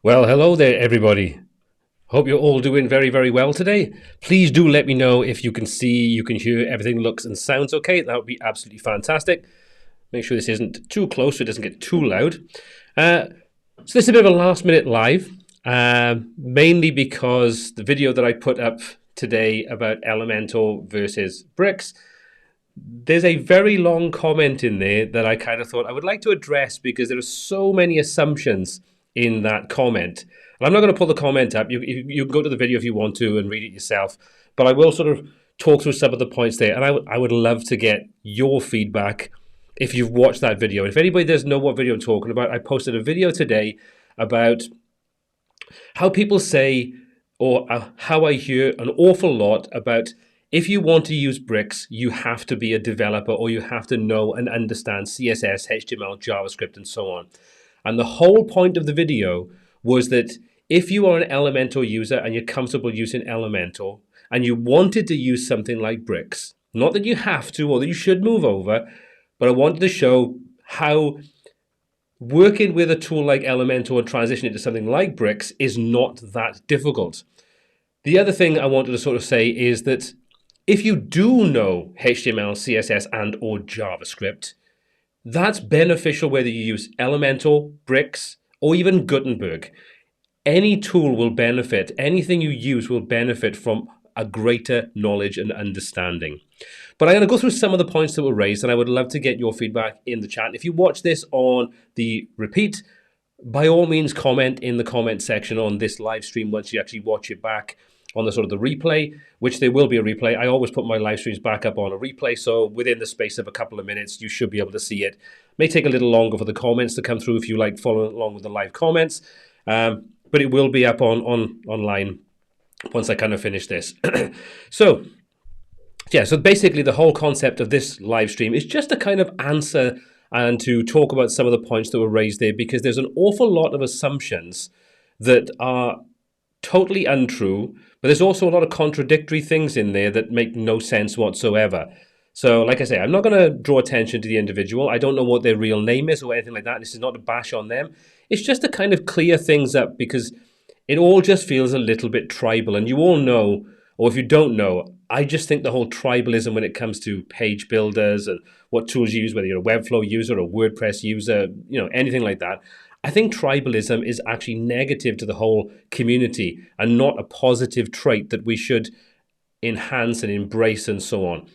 Well, hello there, everybody. Hope you're all doing very, very well today. Please do let me know if you can see, you can hear, everything looks and sounds okay. That would be absolutely fantastic. Make sure this isn't too close so it doesn't get too loud. So this is a bit of a last minute live, mainly because the video that I put up today about Elementor versus Bricks, there's a very long comment in there that I kind of thought I would like to address because there are so many assumptions in that comment. And I'm not going to pull the comment up. You can go to the video if you want to and read it yourself. But I will sort of talk through some of the points there. And I would love to get your feedback if you've watched that video. If anybody doesn't know what video I'm talking about, I posted a video today about how people say, or how I hear an awful lot about, if you want to use bricks, you have to be a developer or you have to know and understand CSS, HTML, JavaScript, and so on. And the whole point of the video was that if you are an Elementor user and you're comfortable using Elementor and you wanted to use something like bricks, not that you have to or that you should move over, but I wanted to show how working with a tool like Elementor and transitioning into something like bricks is not that difficult. The other thing I wanted to sort of say is that if you do know HTML, CSS, and or JavaScript, that's beneficial whether you use Elementor, Bricks, or even Gutenberg. Any tool will benefit, anything you use will benefit from a greater knowledge and understanding. But I'm going to go through some of the points that were raised, and I would love to get your feedback in the chat. If you watch this on the repeat, by all means comment in the comment section on this live stream once you actually watch it back on the sort of the replay, which there will be a replay. I always put my live streams back up on a replay, so within the space of a couple of minutes, you should be able to see it. May take a little longer for the comments to come through if you like following along with the live comments, but it will be up online once I kind of finish this. So basically the whole concept of this live stream is just to kind of answer and to talk about some of the points that were raised there, because there's an awful lot of assumptions that are totally untrue, but there's also a lot of contradictory things in there that make no sense whatsoever. So like I say, I'm not going to draw attention to the individual. I don't know what their real name is or anything like that. This is not a bash on them. It's just to kind of clear things up, because it all just feels a little bit tribal. And you all know, or if you don't know, I just think the whole tribalism when it comes to page builders and what tools you use, whether you're a Webflow user or a WordPress user, anything like that, I think tribalism is actually negative to the whole community and not a positive trait that we should enhance and embrace and so on.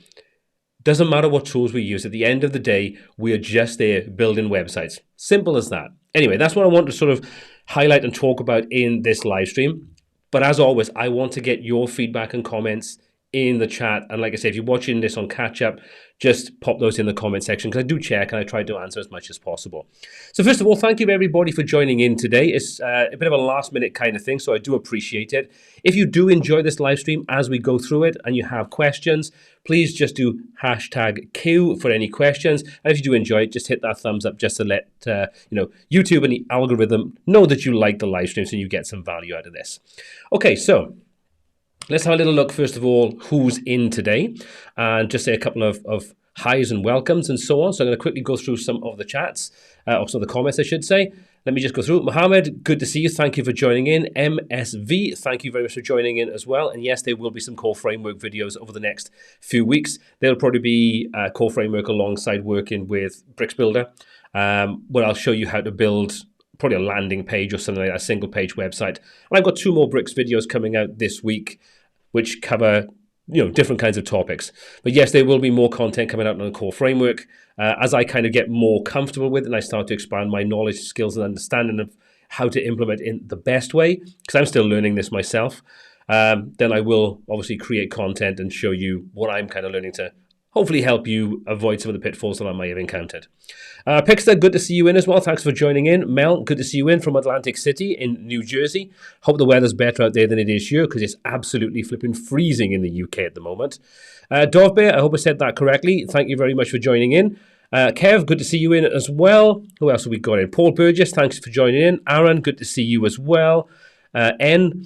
Doesn't matter what tools we use. At the end of the day, we are just there building websites. Simple as that. Anyway, that's what I want to sort of highlight and talk about in this live stream. But as always, I want to get your feedback and comments in the chat. And like I say, if you're watching this on catch up, just pop those in the comment section, because I do check and I try to answer as much as possible. So first of all, thank you everybody for joining in today. It's a bit of a last minute kind of thing, so I do appreciate it. If you do enjoy this live stream as we go through it and you have questions, please just do #Q for any questions. And if you do enjoy it, just hit that thumbs up just to let YouTube and the algorithm know that you like the live stream so you get some value out of this. Okay, so let's have a little look, first of all, who's in today, and just say a couple of highs and welcomes and so on. So I'm going to quickly go through some of the chats, or some of the comments, I should say. Let me just go through. Mohammed, good to see you. Thank you for joining in. MSV, thank you very much for joining in as well. And yes, there will be some core framework videos over the next few weeks. There'll probably be a core framework alongside working with Bricks Builder, where I'll show you how to build probably a landing page or something like that, a single page website. And I've got 2 more Bricks videos coming out this week, which cover different kinds of topics. But yes, there will be more content coming out on the core framework as I kind of get more comfortable with it and I start to expand my knowledge, skills, and understanding of how to implement in the best way, because I'm still learning this myself. Then I will obviously create content and show you what I'm kind of learning to hopefully help you avoid some of the pitfalls that I may have encountered. Pixter, good to see you in as well. Thanks for joining in. Mel, good to see you in from Atlantic City in New Jersey. Hope the weather's better out there than it is here, because it's absolutely flipping freezing in the UK at the moment. Dovbear, I hope I said that correctly. Thank you very much for joining in. Kev, good to see you in as well. Who else have we got in? Paul Burgess, thanks for joining in. Aaron, good to see you as well. N,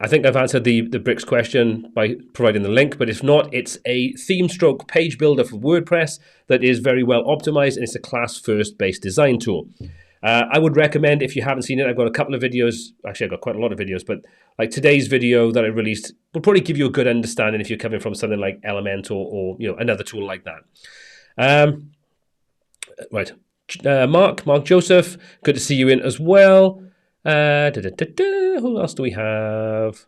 I think I've answered the Bricks question by providing the link, but if not, it's a theme stroke page builder for WordPress that is very well optimized, and it's a class first based design tool. I would recommend, if you haven't seen it, I've got a couple of videos. Actually, I've got quite a lot of videos, but like today's video that I released will probably give you a good understanding if you're coming from something like Elementor or another tool like that. Right. Mark Joseph, good to see you in as well. Who else do we have?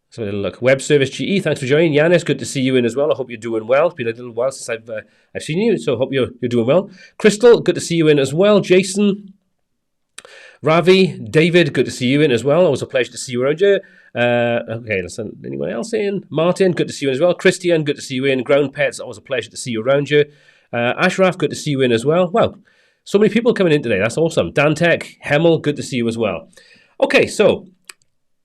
Let's have a little look. Web Service GE, thanks for joining. Yanis, good to see you in as well. I hope you're doing well. It's been a little while since I've seen you, so I hope you're doing well. Crystal, good to see you in as well. Jason, Ravi, David, good to see you in as well. Always a pleasure to see you around here. Okay, listen, anyone else in? Martin, good to see you in as well. Christian, good to see you in. Ground Pets, always a pleasure to see you around here. Ashraf, good to see you in as well. Wow, so many people coming in today. That's awesome. Dantec, Hemel, good to see you as well. Okay, so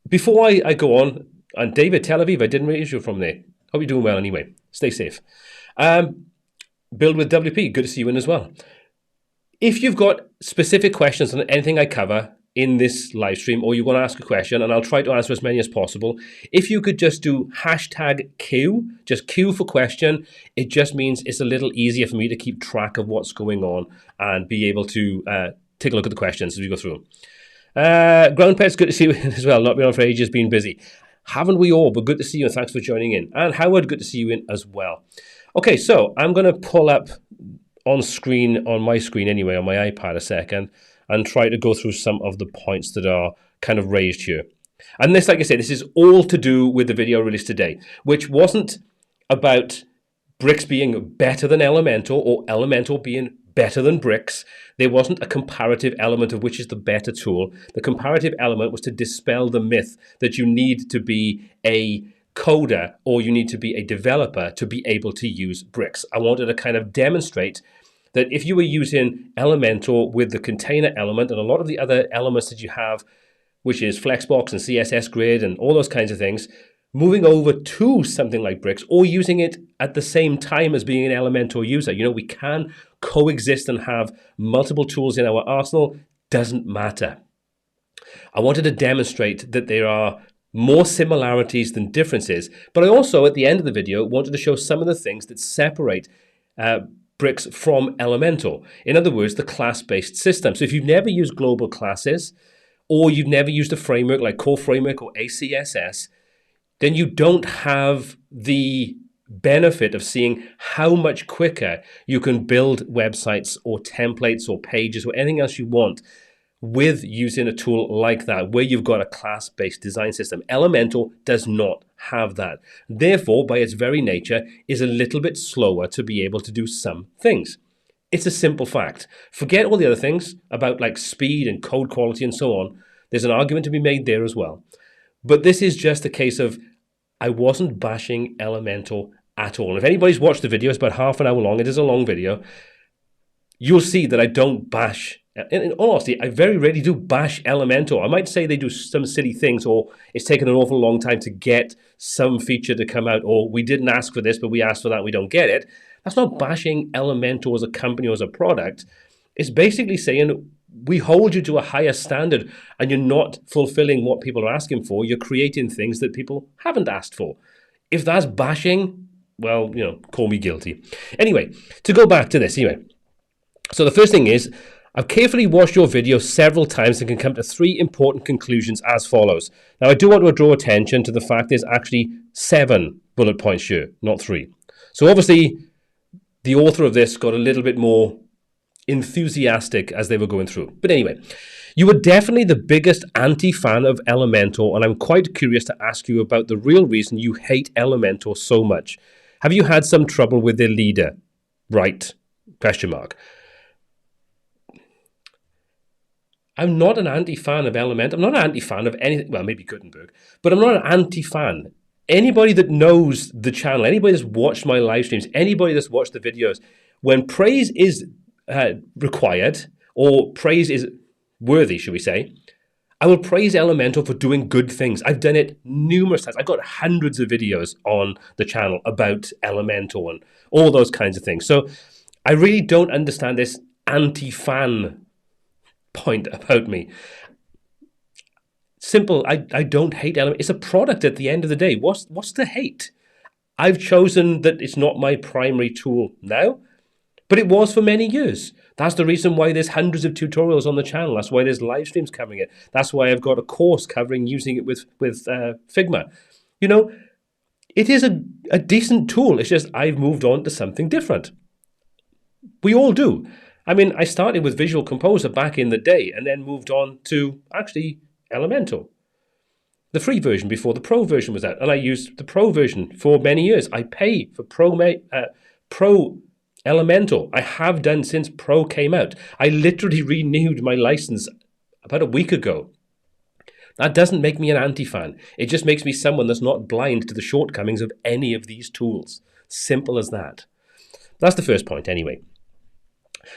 before I go on, and David, Tel Aviv, I didn't realize you from there. Hope you're doing well anyway. Stay safe. Build with WP, good to see you in as well. If you've got specific questions on anything I cover in this live stream, or you want to ask a question, and I'll try to answer as many as possible, if you could just do #Q, just Q for question, it just means it's a little easier for me to keep track of what's going on and be able to take a look at the questions as we go through. Ground Pets, good to see you in as well. Not been on for ages, been busy. Haven't we all? But good to see you, and thanks for joining in. And Howard, good to see you in as well. Okay, so I'm going to pull up on my screen anyway, on my iPad a second, and try to go through some of the points that are kind of raised here. And this, like I said, this is all to do with the video released today, which wasn't about Bricks being better than Elementor or Elementor being better than Bricks. There wasn't a comparative element of which is the better tool. The comparative element was to dispel the myth that you need to be a coder or you need to be a developer to be able to use Bricks. I wanted to kind of demonstrate that if you were using Elementor with the container element and a lot of the other elements that you have, which is Flexbox and CSS Grid and all those kinds of things, moving over to something like Bricks or using it at the same time as being an Elementor user. We can coexist and have multiple tools in our arsenal. Doesn't matter. I wanted to demonstrate that there are more similarities than differences, but I also, at the end of the video, wanted to show some of the things that separate Bricks from Elementor. In other words, the class-based system. So if you've never used global classes, or you've never used a framework like Core Framework or ACSS, then you don't have the benefit of seeing how much quicker you can build websites or templates or pages or anything else you want with using a tool like that, where you've got a class-based design system. Elementor does not have that. Therefore, by its very nature, is a little bit slower to be able to do some things. It's a simple fact. Forget all the other things about like speed and code quality and so on. There's an argument to be made there as well. But this is just a case of I wasn't bashing Elementor at all. And if anybody's watched the video, it's about half an hour long. It is a long video. You'll see that I don't bash. In all honesty, I very rarely do bash Elementor. I might say they do some silly things, or it's taken an awful long time to get some feature to come out, or we didn't ask for this, but we asked for that, we don't get it. That's not bashing Elementor as a company or as a product. It's basically saying we hold you to a higher standard and you're not fulfilling what people are asking for. You're creating things that people haven't asked for. If that's bashing, well, call me guilty. Anyway, to go back to this, So the first thing is, I've carefully watched your video several times and can come to 3 important conclusions as follows. Now, I do want to draw attention to the fact there's actually 7 bullet points here, not 3. So obviously, the author of this got a little bit more enthusiastic as they were going through. But anyway, you were definitely the biggest anti-fan of Elementor, and I'm quite curious to ask you about the real reason you hate Elementor so much. Have you had some trouble with their leader? Right? ? I'm not an anti-fan of Elementor. I'm not an anti-fan of anything. Well, maybe Gutenberg, but I'm not an anti-fan. Anybody that knows the channel, anybody that's watched my live streams, anybody that's watched the videos, when praise is required, or praise is worthy, should we say, I will praise Elementor for doing good things. I've done it numerous times. I've got hundreds of videos on the channel about Elementor and all those kinds of things. So I really don't understand this anti-fan point about me. Simple, I don't hate Elementor. It's a product at the end of the day. What's the hate? I've chosen that it's not my primary tool now, but it was for many years. That's the reason why there's hundreds of tutorials on the channel. That's why there's live streams covering it. That's why I've got a course covering using it with Figma. You know, it is a decent tool. It's just I've moved on to something different. We all do. I mean, I started with Visual Composer back in the day and then moved on to actually Elementor, the free version before the Pro version was out. And I used the Pro version for many years. I pay for Pro Elementor. I have done since Pro came out. I literally renewed my license about a week ago. That doesn't make me an anti-fan. It just makes me someone that's not blind to the shortcomings of any of these tools. Simple as that. That's the first point anyway.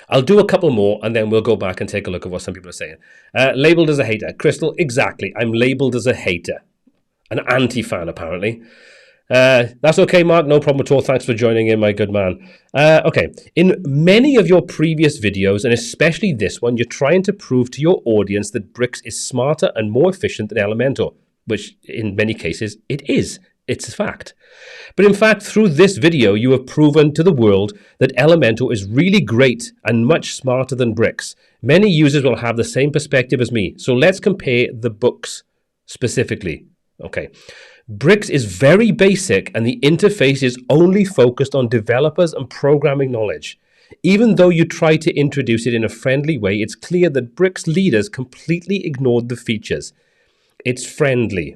I'll do a couple more and then we'll go back and take a look at what some people are saying. Labeled as a hater. Crystal, exactly. I'm labeled as a hater. An anti-fan, apparently. That's okay, Mark. No problem at all. Thanks for joining in, my good man. Okay. In many of your previous videos, and especially this one, you're trying to prove to your audience that Bricks is smarter and more efficient than Elementor, which in many cases it is. It's a fact. But in fact, through this video, you have proven to the world that Elementor is really great and much smarter than Bricks. Many users will have the same perspective as me. So let's compare the books specifically. Okay. Bricks is very basic and the interface is only focused on developers and programming knowledge. Even though you try to introduce it in a friendly way, it's clear that Bricks leaders completely ignored the features. It's friendly.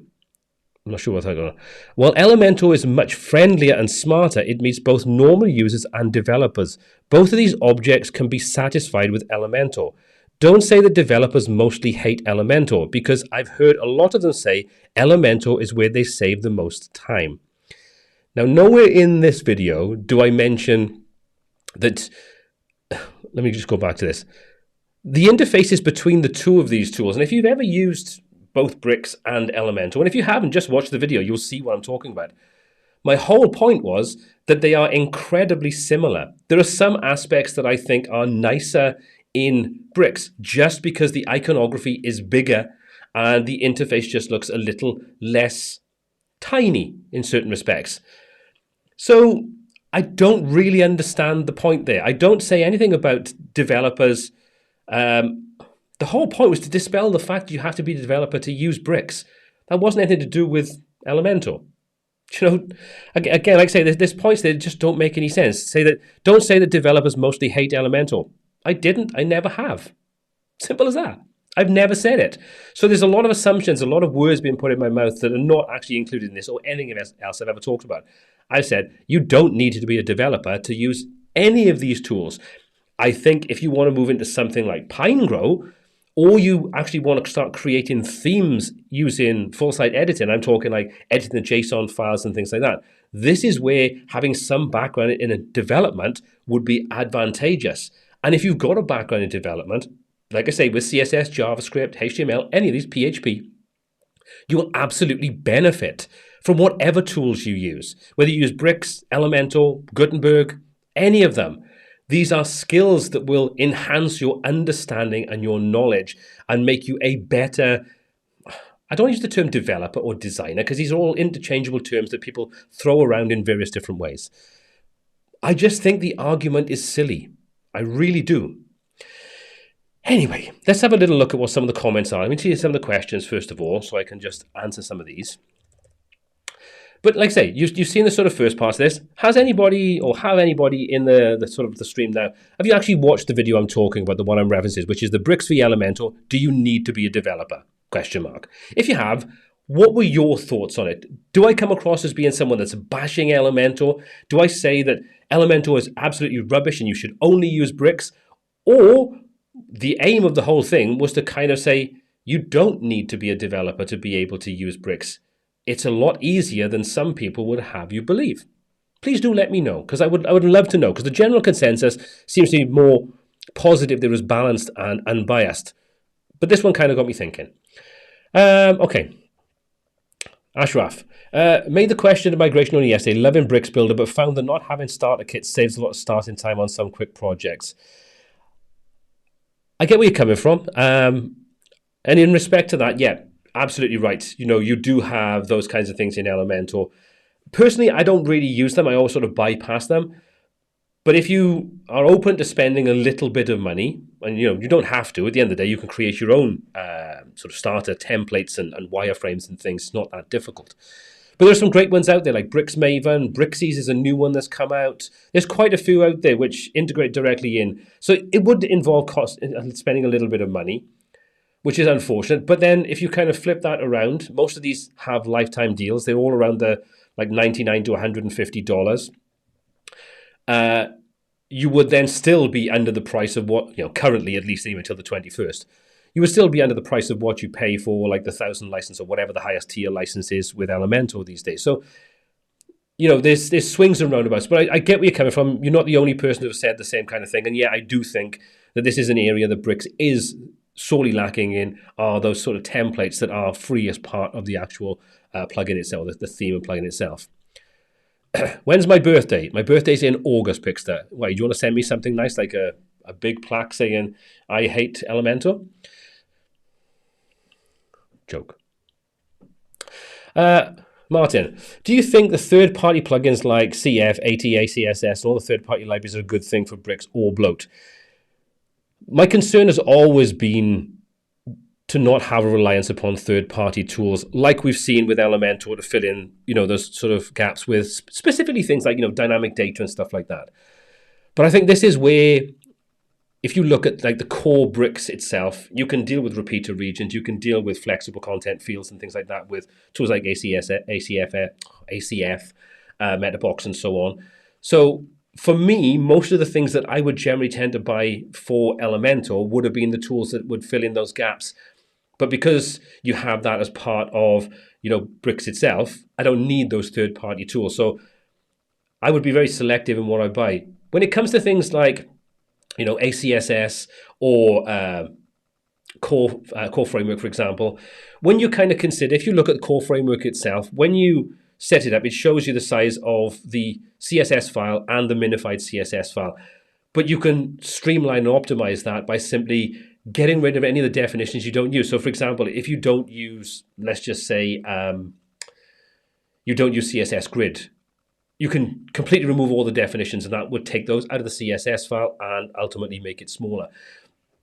I'm not sure what I'm going to. While Elementor is much friendlier and smarter, it meets both normal users and developers. Both of these objects can be satisfied with Elementor. Don't say that developers mostly hate Elementor, because I've heard a lot of them say Elementor is where they save the most time. Now, nowhere in this video do I mention that. Let me just go back to this. The interfaces between the two of these tools, and if you've ever used both Bricks and Elementor, and if you haven't, just watch the video, you'll see what I'm talking about. My whole point was that they are incredibly similar. There are some aspects that I think are nicer in Bricks just because the iconography is bigger and the interface just looks a little less tiny in certain respects. So I don't really understand the point there. I don't say anything about developers. The whole point was to dispel the fact you have to be a developer to use Bricks. That wasn't anything to do with Elementor. You know, again, like I say, there's points that just don't make any sense. Don't say that developers mostly hate Elementor. I didn't. I never have. Simple as that. I've never said it. So there's a lot of assumptions, a lot of words being put in my mouth that are not actually included in this or anything else I've ever talked about. I said, you don't need to be a developer to use any of these tools. I think if you want to move into something like Pinegrow, or you actually want to start creating themes using full-site editing, I'm talking like editing the JSON files and things like that, this is where having some background in a development would be advantageous. And if you've got a background in development, like I say, with CSS, JavaScript, HTML, any of these, PHP, you will absolutely benefit from whatever tools you use. Whether you use Bricks, Elementor, Gutenberg, any of them. These are skills that will enhance your understanding and your knowledge and make you a better, I don't use the term developer or designer because these are all interchangeable terms that people throw around in various different ways. I just think the argument is silly. I really do. Anyway, let's have a little look at what some of the comments are. Let me see some of the questions first of all, so I can just answer some of these. But like I say, you've seen the sort of first part of this. Has anybody or have anybody in the sort of the stream now, have you actually watched the video I'm talking about, the one I'm referencing, which is the Bricks v Elementor, do you need to be a developer? Question mark. If you have, what were your thoughts on it? Do I come across as being someone that's bashing Elementor? Do I say that Elementor is absolutely rubbish and you should only use Bricks? Or the aim of the whole thing was to kind of say, you don't need to be a developer to be able to use Bricks. It's a lot easier than some people would have you believe. Please do let me know, because I would love to know, because the general consensus seems to be more positive, there is balanced and unbiased. But this one kind of got me thinking. Okay. Ashraf. Made the question of migration only yesterday, loving Bricks Builder, but found that not having starter kits saves a lot of starting time on some quick projects. I get where you're coming from. And in respect to that, yeah, absolutely right. You know, you do have those kinds of things in Elementor. Personally, I don't really use them. I always sort of bypass them. But if you are open to spending a little bit of money, and you don't have to, at the end of the day, you can create your own sort of starter templates and wireframes and things. It's not that difficult. But there's some great ones out there, like Bricks Maven. Brixies is a new one that's come out. There's quite a few out there which integrate directly in. So it would involve spending a little bit of money, which is unfortunate. But then if you kind of flip that around, most of these have lifetime deals. They're all around the like $99 to $150. You would then still be under the price of what, currently, at least even until the 21st, you would still be under the price of what you pay for like the 1,000 license or whatever the highest tier license is with Elementor these days. So, there's swings and roundabouts, but I get where you're coming from. You're not the only person who has said the same kind of thing. And yeah, I do think that this is an area that Bricks is sorely lacking in, are those sort of templates that are free as part of the actual plugin itself, the theme and plugin itself. When's my birthday? My birthday's in August, Pixter. Why, do you want to send me something nice, like a big plaque saying, I hate Elementor? Joke. Martin, do you think the third-party plugins like CF, ATA, CSS, and all the third-party libraries are a good thing for Bricks or bloat? My concern has always been to not have a reliance upon third-party tools like we've seen with Elementor to fill in, those sort of gaps with specifically things like, dynamic data and stuff like that. But I think this is where, if you look at like the core Bricks itself, you can deal with repeater regions, you can deal with flexible content fields and things like that with tools like ACF, Metabox, and so on. So for me, most of the things that I would generally tend to buy for Elementor would have been the tools that would fill in those gaps. But because you have that as part of, Bricks itself, I don't need those third-party tools. So I would be very selective in what I buy. When it comes to things like, ACSS or core framework, for example, when you kind of consider, if you look at the core framework itself, when you set it up, it shows you the size of the CSS file and the minified CSS file. But you can streamline and optimize that by simply getting rid of any of the definitions you don't use. So, for example, if you don't use, let's just say, you don't use CSS grid, you can completely remove all the definitions, and that would take those out of the CSS file and ultimately make it smaller.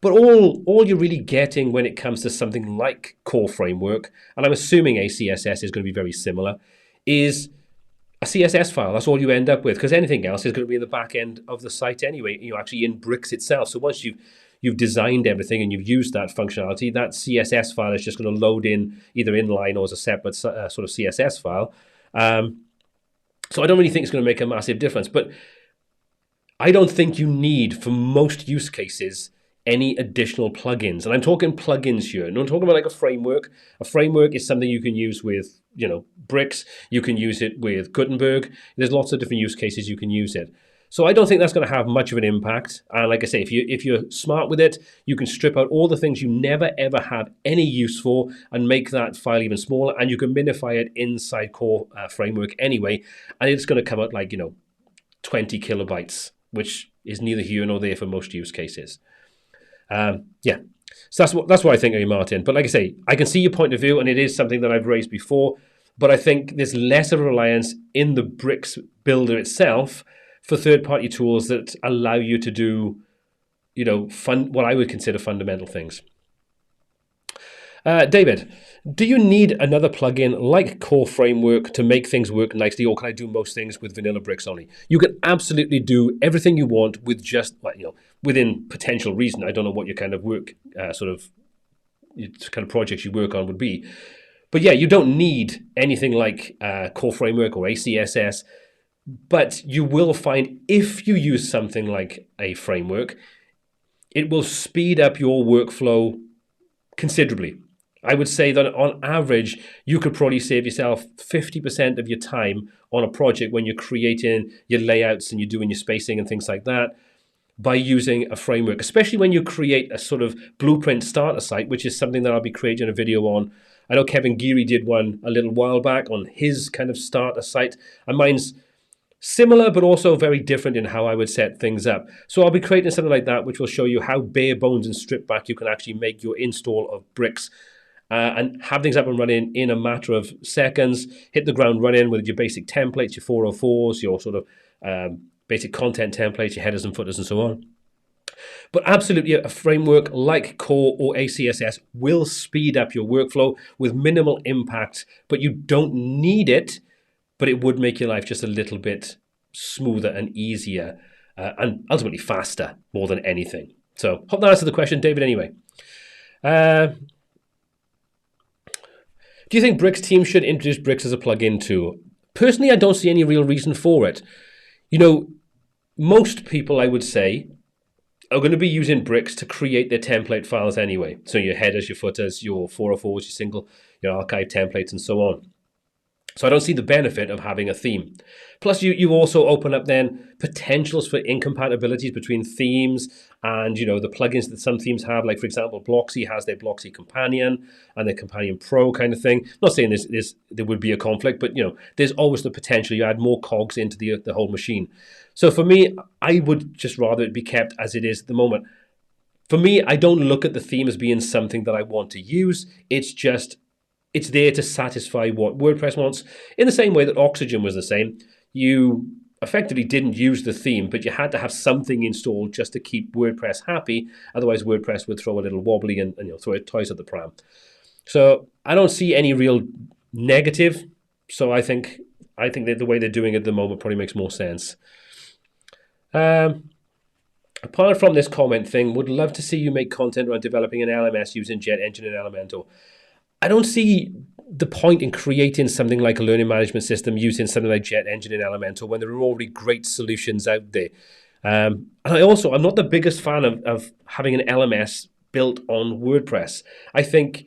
But all you're really getting when it comes to something like core framework, and I'm assuming ACSS is going to be very similar, is a CSS file. That's all you end up with, because anything else is going to be in the back end of the site anyway, actually in Bricks itself. So once you've designed everything and you've used that functionality, that CSS file is just going to load in either inline or as a separate sort of CSS file. So I don't really think it's going to make a massive difference. But I don't think you need, for most use cases, any additional plugins. And I'm talking plugins here. And I'm talking about like a framework. A framework is something you can use with, Bricks. You can use it with Gutenberg. There's lots of different use cases you can use it. So I don't think that's going to have much of an impact. And like I say, if you're smart with it, you can strip out all the things you never, ever have any use for and make that file even smaller. And you can minify it inside core framework anyway. And it's going to come out like, 20 kilobytes, which is neither here nor there for most use cases. Yeah. So that's what I think of you, Martin. But like I say, I can see your point of view, and it is something that I've raised before. But I think there's less of a reliance in the Bricks builder itself for third-party tools that allow you to do, what I would consider fundamental things. David, do you need another plugin like Core Framework to make things work nicely, or can I do most things with vanilla Bricks only? You can absolutely do everything you want with just, within potential reason. I don't know what your kind of work, projects you work on would be. But yeah, you don't need anything like Core Framework or ACSS. But you will find if you use something like a framework, it will speed up your workflow considerably. I would say that on average, you could probably save yourself 50% of your time on a project when you're creating your layouts and you're doing your spacing and things like that by using a framework, especially when you create a sort of blueprint starter site, which is something that I'll be creating a video on. I know Kevin Geary did one a little while back on his kind of starter site, and mine's similar, but also very different in how I would set things up. So I'll be creating something like that, which will show you how bare bones and stripped back you can actually make your install of Bricks and have things up and running in a matter of seconds, hit the ground running with your basic templates, your 404s, your sort of basic content templates, your headers and footers and so on. But absolutely, a framework like Core or ACSS will speed up your workflow with minimal impact, but you don't need it, but it would make your life just a little bit smoother and easier and ultimately faster more than anything. So hope that answers the question, David, anyway. Do you think Bricks team should introduce Bricks as a plugin too? Personally, I don't see any real reason for it. Most people, I would say, are going to be using Bricks to create their template files anyway. So your headers, your footers, your 404s, your single, your archive templates, and so on. So I don't see the benefit of having a theme. Plus, you also open up then potentials for incompatibilities between themes and the plugins that some themes have. Like, for example, Bloxy has their Bloxy Companion and their Companion Pro kind of thing. I'm not saying there would be a conflict, but there's always the potential. You add more cogs into the whole machine. So for me, I would just rather it be kept as it is at the moment. For me, I don't look at the theme as being something that I want to use. It's there to satisfy what WordPress wants, in the same way that Oxygen was the same. You effectively didn't use the theme, but you had to have something installed just to keep WordPress happy. Otherwise, WordPress would throw a little wobbly and throw toys at the pram. So I don't see any real negative. So I think that the way they're doing it at the moment probably makes more sense. Apart from this comment thing, would love to see you make content around developing an LMS using Jet Engine and Elementor. I don't see the point in creating something like a learning management system using something like Jet Engine and Elementor when there are already great solutions out there. And I'm not the biggest fan of having an LMS built on WordPress. I think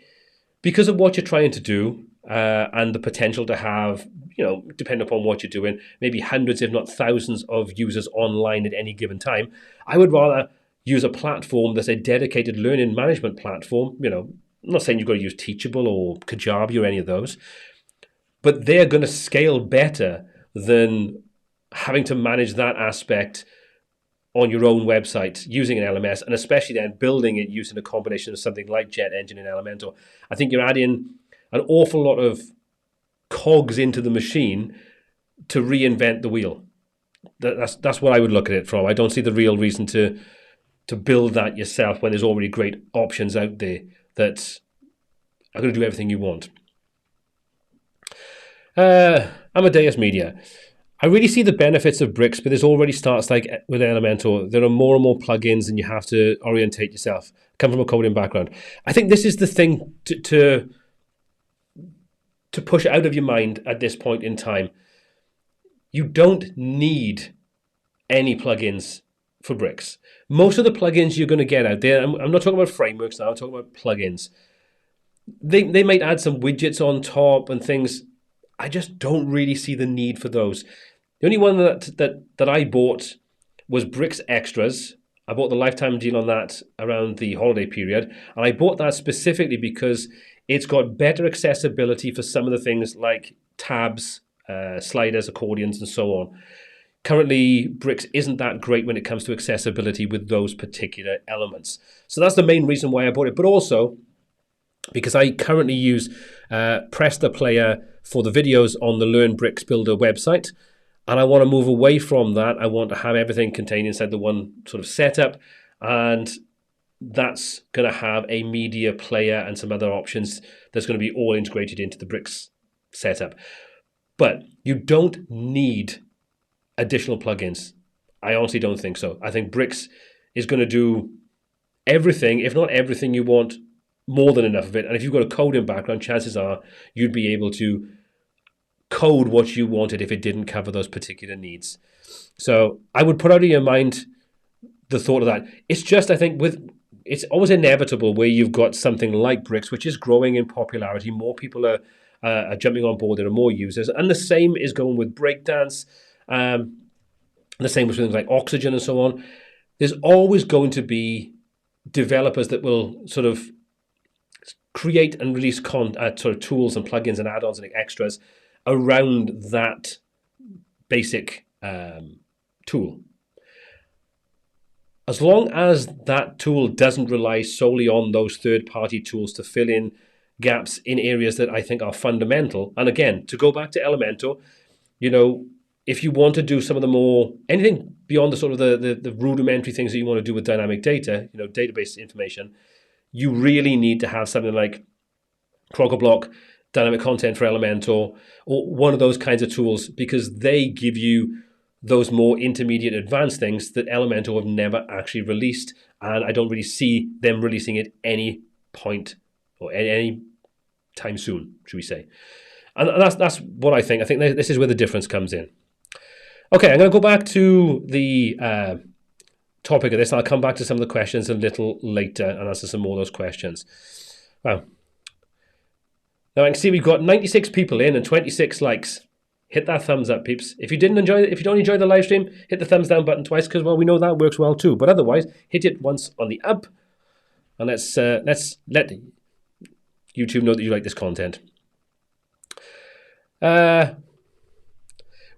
because of what you're trying to do and the potential to have, depending upon what you're doing, maybe hundreds, if not thousands of users online at any given time, I would rather use a platform that's a dedicated learning management platform. I'm not saying you've got to use Teachable or Kajabi or any of those, but they're going to scale better than having to manage that aspect on your own website using an LMS, and especially then building it using a combination of something like Jet Engine and Elementor. I think you're adding an awful lot of cogs into the machine to reinvent the wheel. That's what I would look at it from. I don't see the real reason to build that yourself when there's already great options out there that are going to do everything you want. Amadeus Media. I really see the benefits of Bricks, but this already starts like with Elementor. There are more and more plugins and you have to orientate yourself. I come from a coding background. I think this is the thing to push out of your mind at this point in time. You don't need any plugins for Bricks. Most of the plugins you're going to get out there, I'm not talking about frameworks now, I'm talking about plugins. They might add some widgets on top and things. I just don't really see the need for those. The only one that I bought was Bricks Extras. I bought the lifetime deal on that around the holiday period. And I bought that specifically because it's got better accessibility for some of the things like tabs, sliders, accordions, and so on. Currently, Bricks isn't that great when it comes to accessibility with those particular elements. So that's the main reason why I bought it. But also, because I currently use Presta Player for the videos on the Learn Bricks Builder website, and I want to move away from that. I want to have everything contained inside the one sort of setup, and that's going to have a media player and some other options that's going to be all integrated into the Bricks setup. But you don't need additional plugins. I honestly don't think so. I think Bricks is going to do everything, if not everything you want, more than enough of it. And if you've got a coding background, chances are you'd be able to code what you wanted if it didn't cover those particular needs. So I would put out of your mind the thought of that. It's just, I think, it's always inevitable where you've got something like Bricks, which is growing in popularity. More people are jumping on board. There are more users. And the same is going with breakdance. The same with things like Oxygen and so on. There's always going to be developers that will sort of create and release sort of tools and plugins and add-ons and extras around that basic tool. As long as that tool doesn't rely solely on those third-party tools to fill in gaps in areas that I think are fundamental. And again, to go back to Elementor, if you want to do some of the more, anything beyond the sort of the rudimentary things that you want to do with dynamic data, database information, you really need to have something like Crocoblock, dynamic content for Elementor, or one of those kinds of tools, because they give you those more intermediate advanced things that Elementor have never actually released, and I don't really see them releasing it any point or any time soon, should we say. And that's what I think. I think this is where the difference comes in. Okay, I'm going to go back to the topic of this. I'll come back to some of the questions a little later and answer some more of those questions. Wow. Now I can see we've got 96 people in and 26 likes. Hit that thumbs up, peeps. If you don't enjoy the live stream, hit the thumbs down button twice, because, well, we know that works well too. But otherwise, hit it once on the up, and let's let YouTube know that you like this content.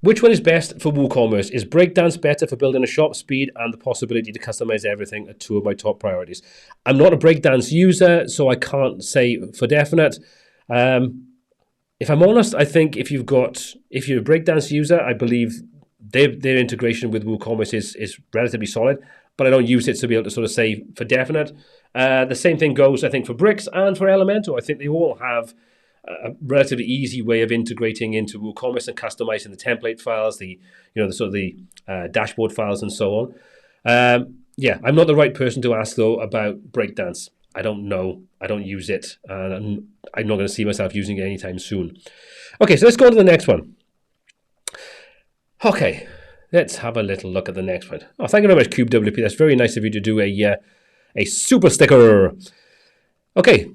Which one is best for Woocommerce? Is breakdance better for building a shop? Speed and the possibility to customize everything are two of my top priorities. I'm not a breakdance user, so I can't say for definite. If I'm honest, I think if you're a breakdance user, I believe their integration with WooCommerce is relatively solid, but I don't use it to be able to sort of say for definite. The same thing goes, I think, for Bricks and for Elementor. I think they all have a relatively easy way of integrating into WooCommerce and customizing the template files, the dashboard files, and so on. Yeah, I'm not the right person to ask though about breakdance. I don't know. I don't use it, and I'm not going to see myself using it anytime soon. Okay, so let's go on to the next one. Okay, let's have a little look at the next one. Oh, thank you very much, CubeWP. That's very nice of you to do a super sticker. Okay.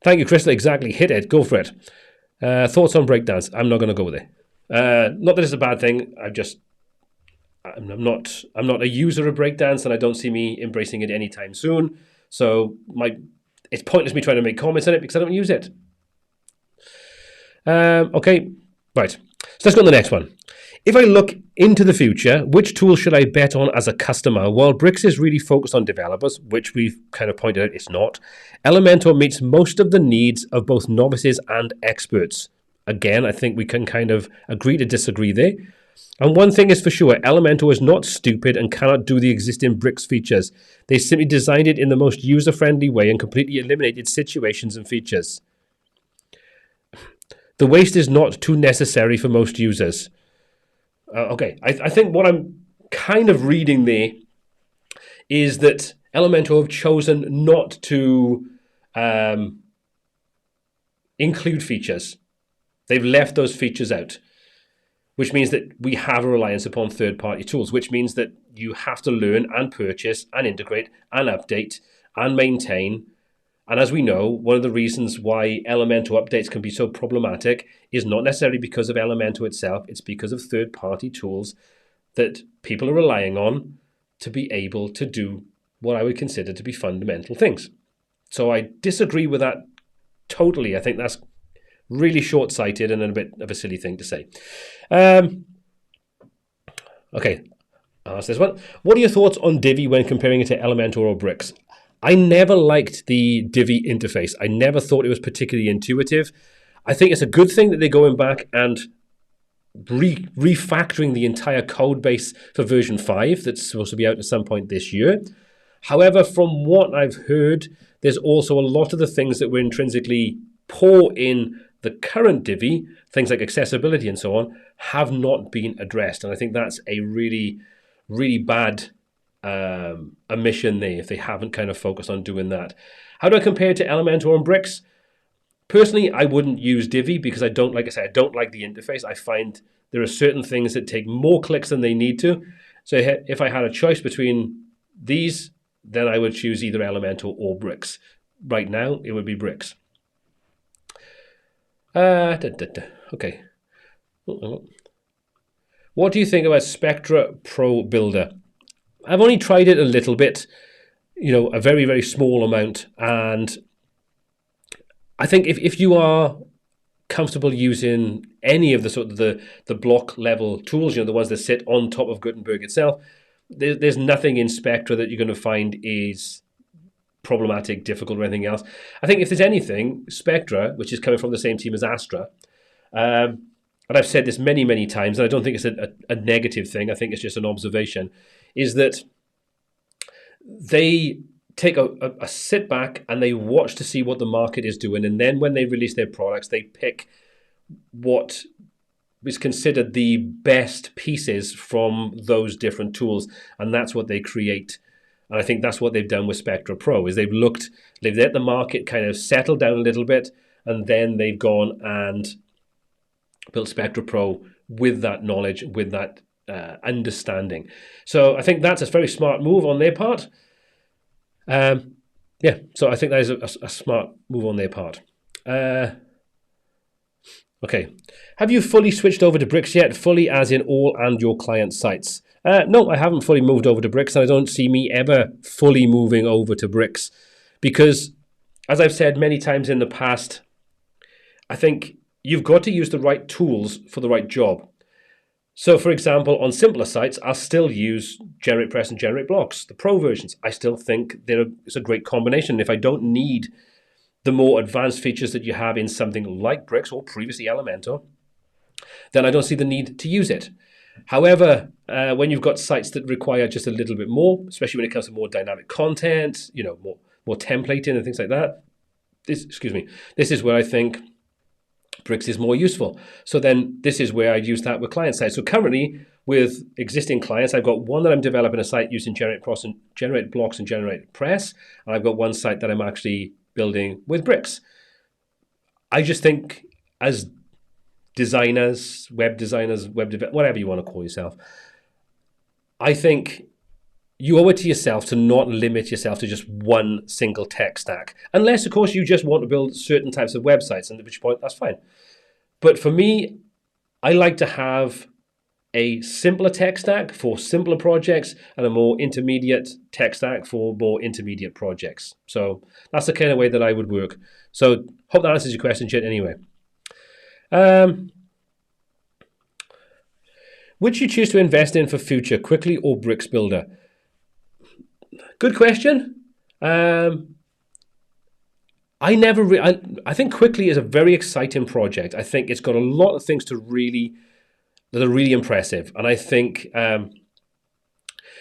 Thank you, Crystal. Exactly. Hit it. Go for it. Thoughts on breakdance? I'm not going to go there. Not that it's a bad thing. I'm not a user of breakdance, and I don't see me embracing it anytime soon. So it's pointless me trying to make comments on it because I don't use it. Okay, right. So let's go on to the next one. If I look into the future, which tool should I bet on as a customer? Well, Bricks is really focused on developers, which we've kind of pointed out it's not. Elementor meets most of the needs of both novices and experts. Again, I think we can kind of agree to disagree there. And one thing is for sure, Elementor is not stupid and cannot do the existing Bricks features. They simply designed it in the most user-friendly way and completely eliminated situations and features. The waste is not too necessary for most users. Okay, I think what I'm kind of reading there is that Elementor have chosen not to include features. They've left those features out, which means that we have a reliance upon third-party tools, which means that you have to learn and purchase and integrate and update and maintain. And as we know, one of the reasons why Elementor updates can be so problematic is not necessarily because of Elementor itself, it's because of third-party tools that people are relying on to be able to do what I would consider to be fundamental things. So I disagree with that totally. I think that's really short-sighted and a bit of a silly thing to say. Okay, I'll ask this one. What are your thoughts on Divi when comparing it to Elementor or Bricks? I never liked the Divi interface. I never thought it was particularly intuitive. I think it's a good thing that they're going back and refactoring the entire code base for version 5 that's supposed to be out at some point this year. However, from what I've heard, there's also a lot of the things that were intrinsically poor in the current Divi, things like accessibility and so on, have not been addressed. And I think that's a really, really bad omission there if they haven't kind of focused on doing that. How do I compare it to Elementor and Bricks? Personally, I wouldn't use Divi because I don't like the interface. I find there are certain things that take more clicks than they need to. So if I had a choice between these, then I would choose either Elementor or Bricks. Right now, it would be Bricks. Okay. What do you think about Spectra Pro Builder? I've only tried it a little bit, a very, very small amount. And I think if you are comfortable using any of the sort of the block level tools, the ones that sit on top of Gutenberg itself, there's nothing in Spectra that you're going to find is problematic, difficult, or anything else. I think if there's anything, Spectra, which is coming from the same team as Astra, and I've said this many, many times, and I don't think it's a negative thing, I think it's just an observation, is that they take a sit back and they watch to see what the market is doing, and then when they release their products, they pick what is considered the best pieces from those different tools, and that's what they create. And I think that's what they've done with Spectra Pro, is they've let the market kind of settle down a little bit, and then they've gone and built Spectra Pro with that knowledge, with that understanding. So I think that's a very smart move on their part. Yeah, so I think that is a smart move on their part. Okay. Have you fully switched over to Bricks yet? Fully as in all and your client sites? No, I haven't fully moved over to Bricks, and I don't see me ever fully moving over to Bricks because, as I've said many times in the past, I think you've got to use the right tools for the right job. So, for example, on simpler sites, I'll still use GeneratePress and GenerateBlocks, the Pro versions. I still think it's a great combination. If I don't need the more advanced features that you have in something like Bricks or previously Elementor, then I don't see the need to use it. However, when you've got sites that require just a little bit more, especially when it comes to more dynamic content, more templating and things like that, this is where I think Bricks is more useful. So then this is where I use that with client sites. So currently with existing clients, I've got one that I'm developing a site using GenerateBlocks and GeneratePress, and I've got one site that I'm actually building with Bricks. I just think as designers, whatever you want to call yourself, I think you owe it to yourself to not limit yourself to just one single tech stack. Unless, of course, you just want to build certain types of websites, and at which point, that's fine. But for me, I like to have a simpler tech stack for simpler projects and a more intermediate tech stack for more intermediate projects. So that's the kind of way that I would work. So hope that answers your question, Jit, anyway. Would you choose to invest in for future, Quickly or Bricks Builder? Good question. I think Quickly is a very exciting project. I think it's got a lot of things that are really impressive. And I think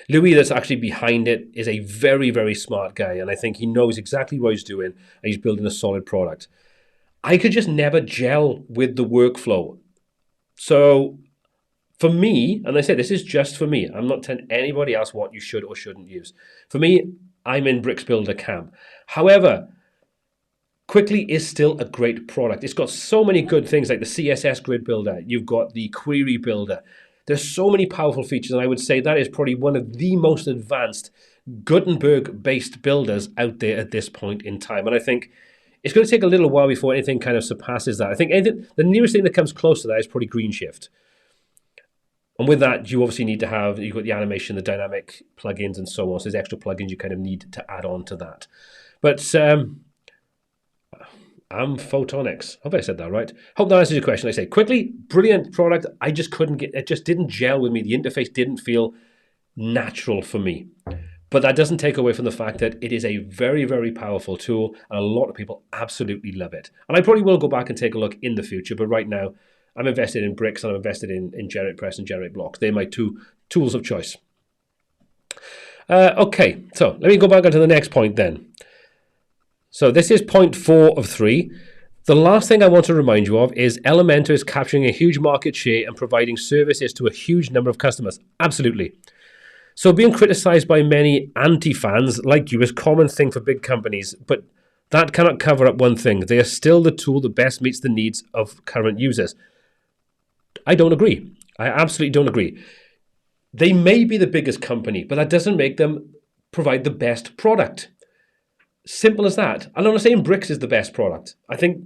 Louis, that's actually behind it, is a very, very smart guy. And I think he knows exactly what he's doing, and he's building a solid product. I could just never gel with the workflow. So for me, and I say this is just for me, I'm not telling anybody else what you should or shouldn't use. For me, I'm in Bricks Builder camp. However, Quickly is still a great product. It's got so many good things like the CSS grid builder. You've got the query builder. There's so many powerful features, and I would say that is probably one of the most advanced Gutenberg-based builders out there at this point in time. And I think it's going to take a little while before anything kind of surpasses that. I think the nearest thing that comes close to that is probably GreenShift. And with that, you obviously need to have, you've got the animation, the dynamic plugins, and so on. So there's extra plugins you kind of need to add on to that. But Photonics. Hope I said that right. Hope that answers your question. Like I say, Quickly, brilliant product. I just couldn't get, it just didn't gel with me. The interface didn't feel natural for me. But that doesn't take away from the fact that it is a very, very powerful tool, and a lot of people absolutely love it. And I probably will go back and take a look in the future, but right now, I'm invested in Bricks and I'm invested in GeneratePress and GenerateBlocks. They're my two tools of choice. Okay, so let me go back onto the next point then. So this is point 4 of 3. The last thing I want to remind you of is Elementor is capturing a huge market share and providing services to a huge number of customers. Absolutely. So being criticized by many anti-fans like you is a common thing for big companies, but that cannot cover up one thing. They are still the tool that best meets the needs of current users. I don't agree. I absolutely don't agree. They may be the biggest company, but that doesn't make them provide the best product. Simple as that. I'm not saying Bricks is the best product. I think,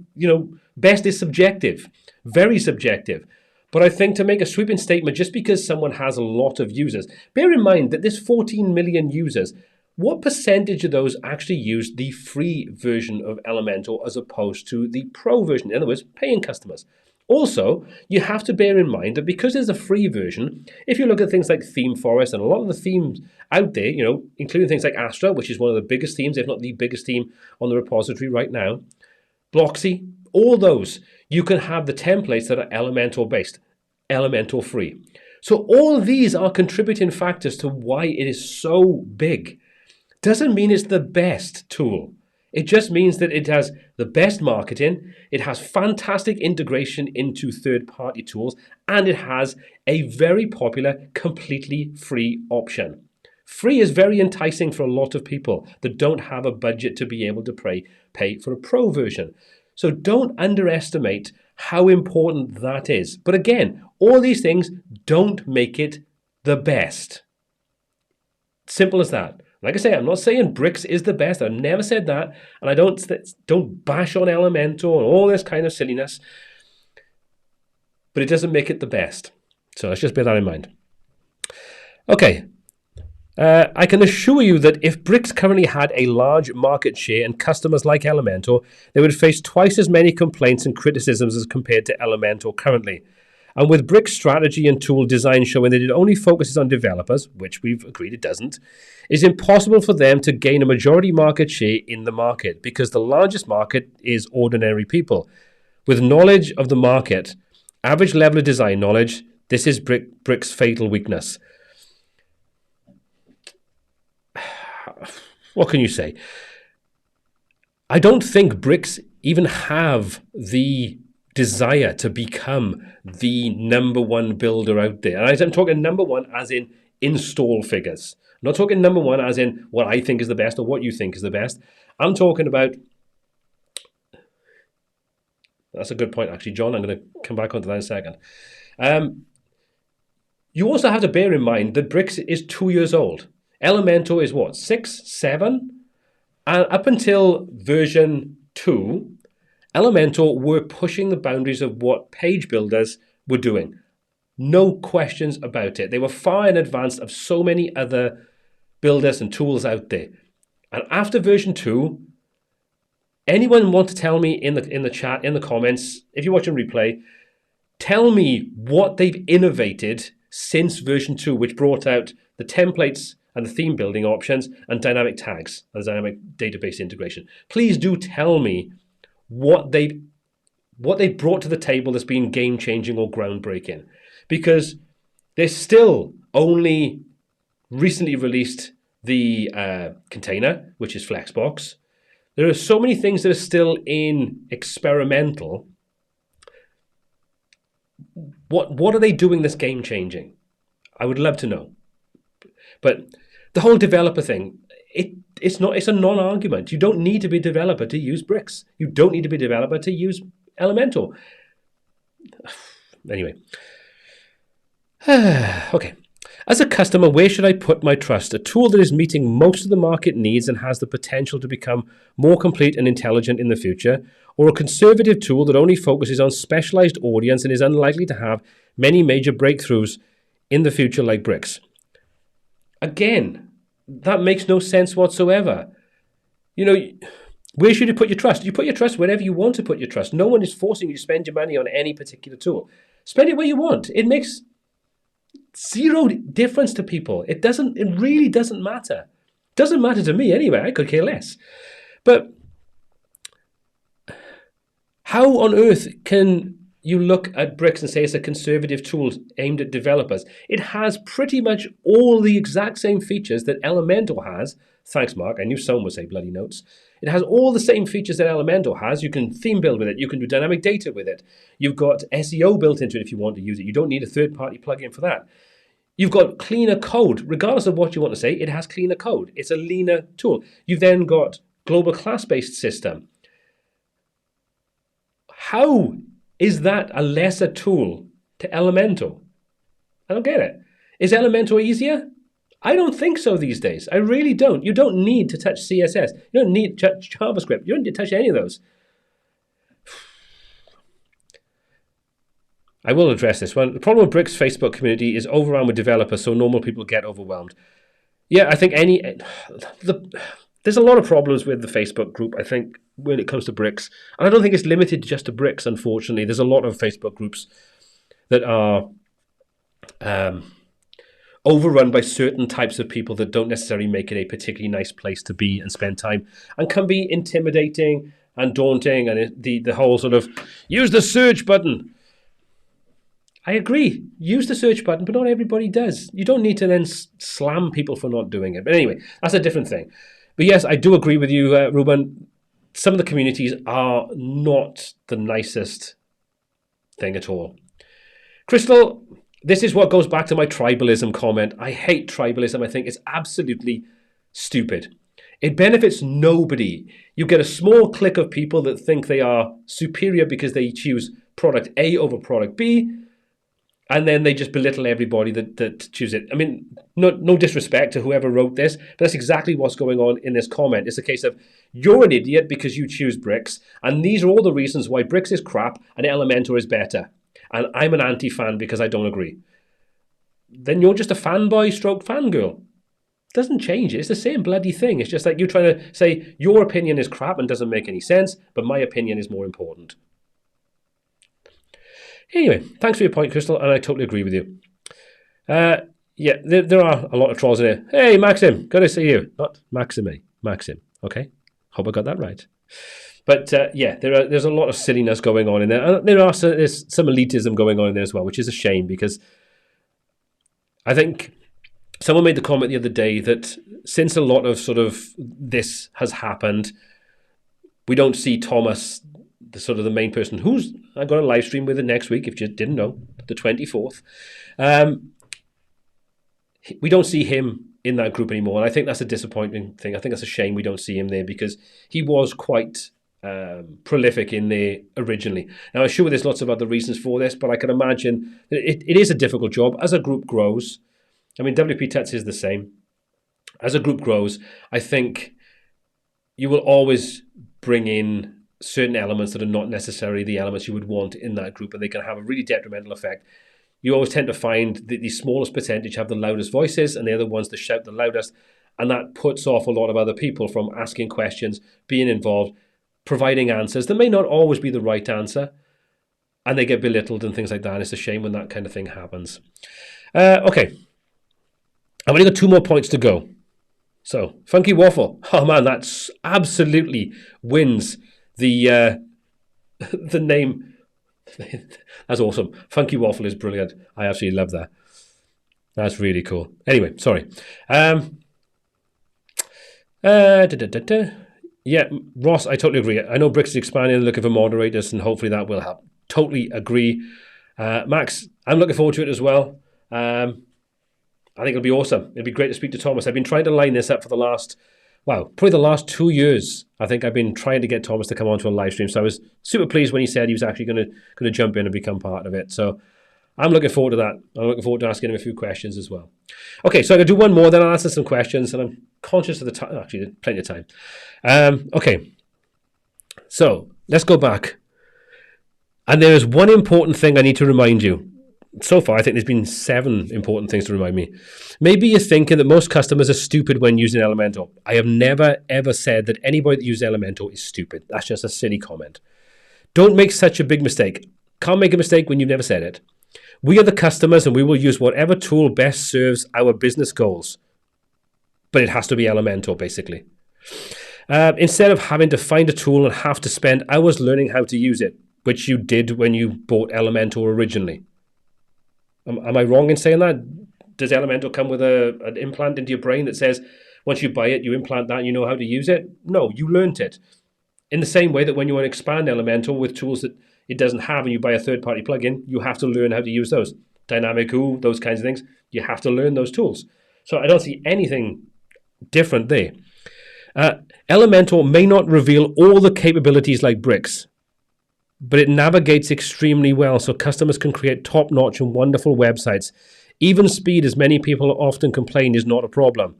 best is subjective, very subjective. But I think to make a sweeping statement, just because someone has a lot of users, bear in mind that there's 14 million users. What percentage of those actually use the free version of Elementor as opposed to the pro version? In other words, paying customers. Also, you have to bear in mind that because there's a free version, if you look at things like Theme Forest and a lot of the themes out there, including things like Astra, which is one of the biggest themes, if not the biggest theme on the repository right now, Bloxy, all those, you can have the templates that are Elementor based, Elementor free. So all these are contributing factors to why it is so big. Doesn't mean it's the best tool. It just means that it has the best marketing, it has fantastic integration into third-party tools, and it has a very popular, completely free option. Free is very enticing for a lot of people that don't have a budget to be able to pay for a pro version. So don't underestimate how important that is. But again, all these things don't make it the best. Simple as that. Like I say, I'm not saying Bricks is the best. I've never said that. And I don't bash on Elementor and all this kind of silliness. But it doesn't make it the best. So let's just bear that in mind. Okay. I can assure you that if Bricks currently had a large market share and customers like Elementor, they would face twice as many complaints and criticisms as compared to Elementor currently. And with Bricks' strategy and tool design showing that it only focuses on developers, which we've agreed it doesn't, it's impossible for them to gain a majority market share in the market because the largest market is ordinary people. With knowledge of the market, average level of design knowledge, this is Bricks' fatal weakness. What can you say? I don't think Bricks even have the desire to become the number one builder out there. And I'm talking number one as in install figures. I'm not talking number one as in what I think is the best or what you think is the best. I'm talking about... That's a good point, actually, John. I'm going to come back onto that in a second. You also have to bear in mind that Bricks is 2 years old. Elementor is what, 6, 7? And up until version 2, Elementor were pushing the boundaries of what page builders were doing. No questions about it. They were far in advance of so many other builders and tools out there. And after version 2, anyone want to tell me in the chat, in the comments, if you're watching replay, tell me what they've innovated since version 2, which brought out the templates and the theme building options and dynamic tags and dynamic database integration. Please do tell me what they brought to the table that's been game-changing or groundbreaking. Because they still only recently released the container, which is Flexbox. There are so many things that are still in experimental. What are they doing that's game-changing? I would love to know. But the whole developer thing, it's a non-argument. You don't need to be a developer to use Bricks. You don't need to be a developer to use Elementor. Anyway. Okay. As a customer, where should I put my trust? A tool that is meeting most of the market needs and has the potential to become more complete and intelligent in the future, or a conservative tool that only focuses on specialized audience and is unlikely to have many major breakthroughs in the future like Bricks? Again, that makes no sense whatsoever. You know, where should you put your trust? You put your trust wherever you want to put your trust. No one is forcing you to spend your money on any particular tool. Spend it where you want. It makes zero difference to people. It really doesn't matter. It doesn't matter to me anyway. I could care less. But how on earth can you look at Bricks and say it's a conservative tool aimed at developers? It has pretty much all the exact same features that Elementor has. Thanks, Mark. I knew someone would say bloody notes. It has all the same features that Elementor has. You can theme build with it. You can do dynamic data with it. You've got SEO built into it if you want to use it. You don't need a third-party plugin for that. You've got cleaner code. Regardless of what you want to say, it has cleaner code. It's a leaner tool. You've then got global class-based system. How is that a lesser tool to Elementor? I don't get it. Is Elementor easier? I don't think so these days. I really don't. You don't need to touch CSS. You don't need to touch JavaScript. You don't need to touch any of those. I will address this one. The problem with Bricks' Facebook community is overrun with developers, so normal people get overwhelmed. Yeah, I think there's a lot of problems with the Facebook group, I think, when it comes to Bricks. And I don't think it's limited just to Bricks, unfortunately. There's a lot of Facebook groups that are overrun by certain types of people that don't necessarily make it a particularly nice place to be and spend time, and can be intimidating and daunting, and the whole sort of use the search button. I agree. Use the search button, but not everybody does. You don't need to then slam people for not doing it. But anyway, that's a different thing. But yes, I do agree with you, Ruben. Some of the communities are not the nicest thing at all. Crystal, this is what goes back to my tribalism comment. I hate tribalism. I think it's absolutely stupid. It benefits nobody. You get a small clique of people that think they are superior because they choose product A over product B, and then they just belittle everybody that choose it. I mean, no disrespect to whoever wrote this, but that's exactly what's going on in this comment. It's a case of, you're an idiot because you choose Bricks, and these are all the reasons why Bricks is crap and Elementor is better. And I'm an anti-fan because I don't agree. Then you're just a fanboy stroke fangirl. Doesn't change it. It's the same bloody thing. It's just like you trying to say your opinion is crap and doesn't make any sense, but my opinion is more important. Anyway, thanks for your point, Crystal, and I totally agree with you. Yeah, there are a lot of trolls in here. Hey, Maxim, good to see you. Not Maxime, Maxim. Okay, hope I got that right. But yeah, there's a lot of silliness going on in there. And there's some elitism going on in there as well, which is a shame because I think someone made the comment the other day that since a lot of sort of this has happened, we don't see Thomas, the sort of the main person who's I got a live stream with it next week, if you didn't know, the 24th. We don't see him in that group anymore, and I think that's a disappointing thing. I think that's a shame we don't see him there because he was quite prolific in there originally. Now, I'm sure there's lots of other reasons for this, but I can imagine that it is a difficult job as a group grows. I mean, WP Tuts is the same. As a group grows, I think you will always bring in certain elements that are not necessarily the elements you would want in that group, and they can have a really detrimental effect. You always tend to find that the smallest percentage have the loudest voices, and they're the ones that shout the loudest, and that puts off a lot of other people from asking questions, being involved, providing answers that may not always be the right answer, and they get belittled and things like that. And it's a shame when that kind of thing happens. Okay. I've only got 2 more points to go. So, Funky Waffle. Oh man, that's absolutely wins the name. That's awesome. Funky Waffle is brilliant. I absolutely love that. That's really cool. Anyway, sorry. Yeah, Ross, I totally agree. I know Bricks is expanding and looking for moderators, and hopefully that will help. Totally agree. Max, I'm looking forward to it as well. I think it'll be awesome. It'll be great to speak to Thomas. I've been trying to line this up for the last, probably the last 2 years. I think I've been trying to get Thomas to come onto a live stream. So I was super pleased when he said he was actually going to jump in and become part of it. So I'm looking forward to that. I'm looking forward to asking him a few questions as well. Okay, so I'm going to do one more, then I'll answer some questions, and I'm conscious of the time. Actually, there's plenty of time. Okay, so let's go back. And there is one important thing I need to remind you. So far, I think there's been 7 important things to remind me. Maybe you're thinking that most customers are stupid when using Elementor. I have never, ever said that anybody that uses Elementor is stupid. That's just a silly comment. Don't make such a big mistake. Can't make a mistake when you've never said it. We are the customers, and we will use whatever tool best serves our business goals. But it has to be Elementor, basically. Instead of having to find a tool and have to spend hours learning how to use it, which you did when you bought Elementor originally. Am I wrong in saying that? Does Elementor come with an implant into your brain that says once you buy it, you implant that and you know how to use it? No, you learnt it. In the same way that when you want to expand Elementor with tools that it doesn't have and you buy a third-party plugin, you have to learn how to use those. Dynamic Who, those kinds of things. You have to learn those tools. So I don't see anything different there. Elementor may not reveal all the capabilities like Bricks, but it navigates extremely well so customers can create top-notch and wonderful websites. Even speed, as many people often complain, is not a problem.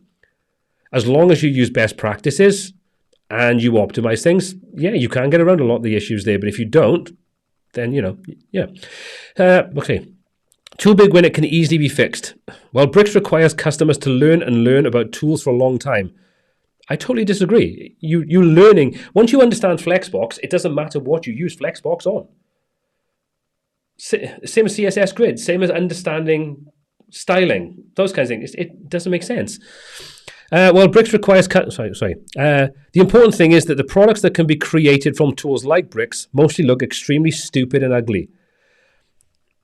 As long as you use best practices and you optimize things, yeah, you can get around a lot of the issues there. But if you don't, then, yeah. Okay. Too big when it can easily be fixed. Well, Bricks requires customers to learn about tools for a long time. I totally disagree. You're learning. Once you understand Flexbox, it doesn't matter what you use Flexbox on. Same as CSS Grid, same as understanding styling, those kinds of things. It doesn't make sense. Well, Bricks requires... the important thing is that the products that can be created from tools like Bricks mostly look extremely stupid and ugly.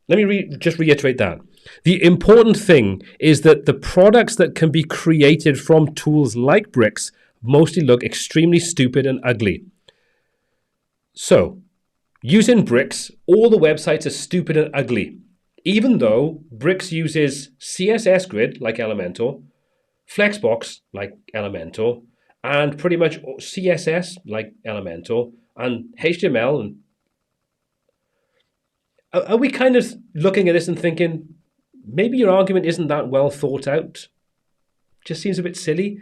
Let me just reiterate that. The important thing is that the products that can be created from tools like Bricks mostly look extremely stupid and ugly. So, using Bricks, all the websites are stupid and ugly, even though Bricks uses CSS Grid, like Elementor, Flexbox, like Elementor, and pretty much CSS, like Elementor, and HTML. And are we kind of looking at this and thinking, maybe your argument isn't that well thought out? Just seems a bit silly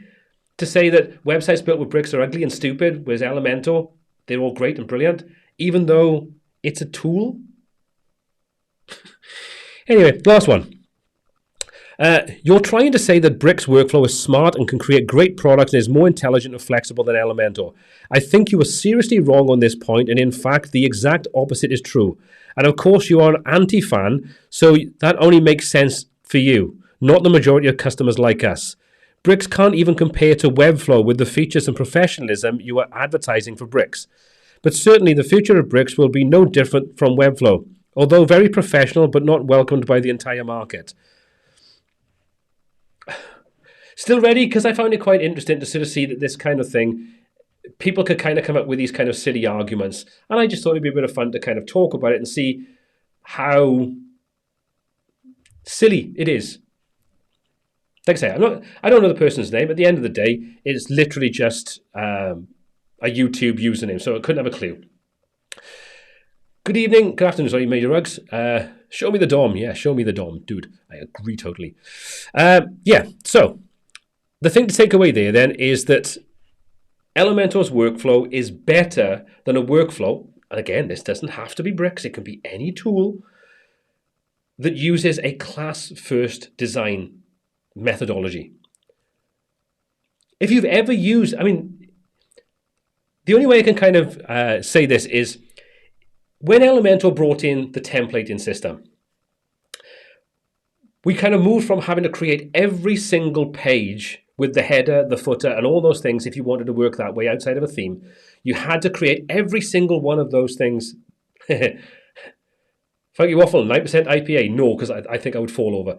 to say that websites built with Bricks are ugly and stupid, whereas Elementor, they're all great and brilliant, even though it's a tool. Anyway, last one. You're trying to say that Bricks workflow is smart and can create great products and is more intelligent and flexible than Elementor. I think you are seriously wrong on this point, and in fact, the exact opposite is true. And of course, you are an anti-fan, so that only makes sense for you, not the majority of customers like us. Bricks can't even compare to Webflow with the features and professionalism you are advertising for Bricks. But certainly, the future of Bricks will be no different from Webflow, although very professional but not welcomed by the entire market. Still ready? Because I found it quite interesting to sort of see that this kind of thing, people could kind of come up with these kind of silly arguments. And I just thought it'd be a bit of fun to kind of talk about it and see how silly it is. Like I say, I don't know the person's name. At the end of the day, it's literally just a YouTube username, so I couldn't have a clue. Good evening, good afternoon, sorry, Major Rugs. Show me the DOM. Yeah, show me the DOM. Dude, I agree totally. Yeah, so the thing to take away there then is that Elementor's workflow is better than a workflow, and again, this doesn't have to be Bricks, it can be any tool that uses a class-first design methodology. If you've ever used, I mean, the only way I can kind of say this is when Elementor brought in the templating system, we kind of moved from having to create every single page with the header, the footer, and all those things. If you wanted to work that way outside of a theme, you had to create every single one of those things. Funky Waffle, 9% IPA. No, because I think I would fall over.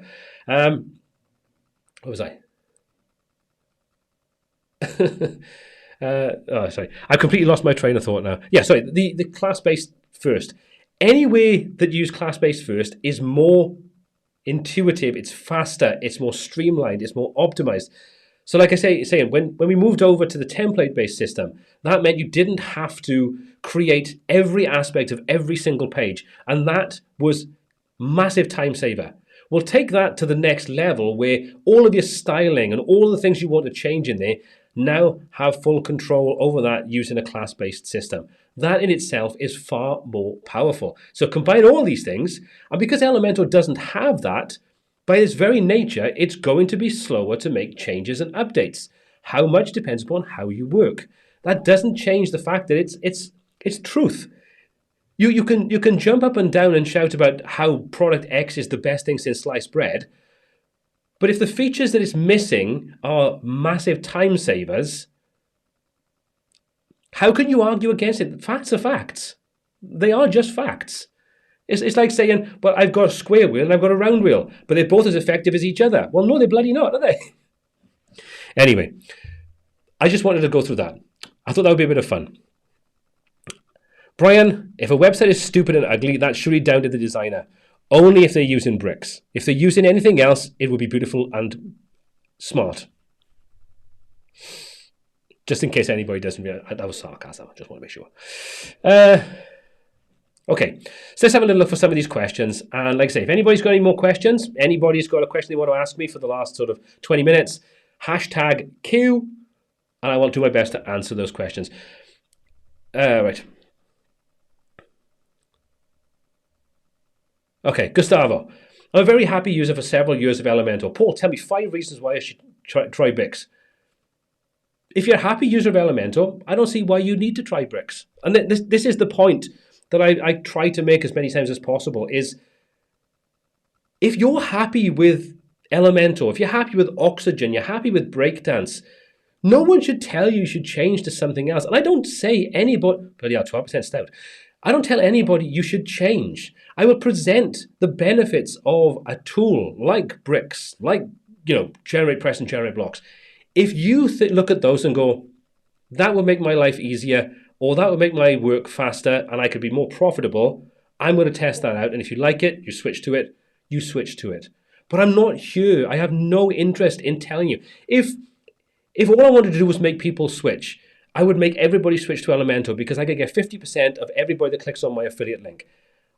What was I? Sorry. I completely lost my train of thought now. Yeah, sorry. The class-based first. Any way that you use class-based first is more intuitive, it's faster, it's more streamlined, it's more optimized. So like I say, when we moved over to the template-based system, that meant you didn't have to create every aspect of every single page. And that was massive time saver. We'll take that to the next level where all of your styling and all the things you want to change in there now have full control over that using a class-based system. That in itself is far more powerful. So combine all these things, and because Elementor doesn't have that, by its very nature, it's going to be slower to make changes and updates. How much depends upon how you work. That doesn't change the fact that it's truth. You can jump up and down and shout about how product X is the best thing since sliced bread, but if the features that it's missing are massive time savers, how can you argue against it? Facts are facts. They are just facts. It's like saying, well, I've got a square wheel and I've got a round wheel, but they're both as effective as each other. Well, no, they're bloody not, are they? Anyway, I just wanted to go through that. I thought that would be a bit of fun. Brian, if a website is stupid and ugly, that's surely down to the designer. Only if they're using Bricks. If they're using anything else, it will be beautiful and smart. Just in case anybody doesn't realize, that was sarcasm. I just want to make sure. Okay, so let's have a little look for some of these questions. And like I say, if anybody's got any more questions, anybody's got a question they want to ask me for the last sort of 20 minutes, hashtag Q, and I will do my best to answer those questions. Right. Okay, Gustavo. I'm a very happy user for several years of Elementor. Paul, tell me 5 reasons why I should try Bricks. If you're a happy user of Elementor, I don't see why you need to try Bricks. And this is the point that I try to make as many times as possible, is if you're happy with Elementor, if you're happy with Oxygen, you're happy with breakdance, no one should tell you should change to something else. And I don't say anybody, but yeah, 12% stout. I don't tell anybody you should change. I will present the benefits of a tool like Bricks, like, Generate Press and Generate Blocks. If you look at those and go, that would make my life easier, or that would make my work faster, and I could be more profitable, I'm going to test that out. And if you like it, you switch to it, you switch to it. But I'm not here. I have no interest in telling you. If all I wanted to do was make people switch, I would make everybody switch to Elementor because I could get 50% of everybody that clicks on my affiliate link.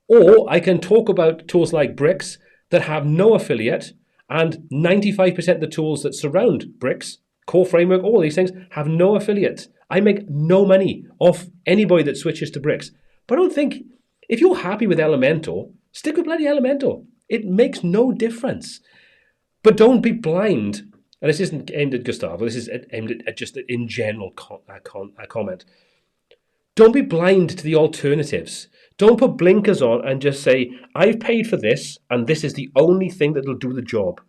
Or I can talk about tools like Bricks that have no affiliate, and 95% of the tools that surround Bricks, core framework, all these things, have no affiliate. I make no money off anybody that switches to Bricks. But I don't think, if you're happy with Elementor, stick with bloody Elementor. It makes no difference. But don't be blind. And this isn't aimed at Gustavo. This is aimed at just in general comment. Don't be blind to the alternatives. Don't put blinkers on and just say, I've paid for this, and this is the only thing that will do the job.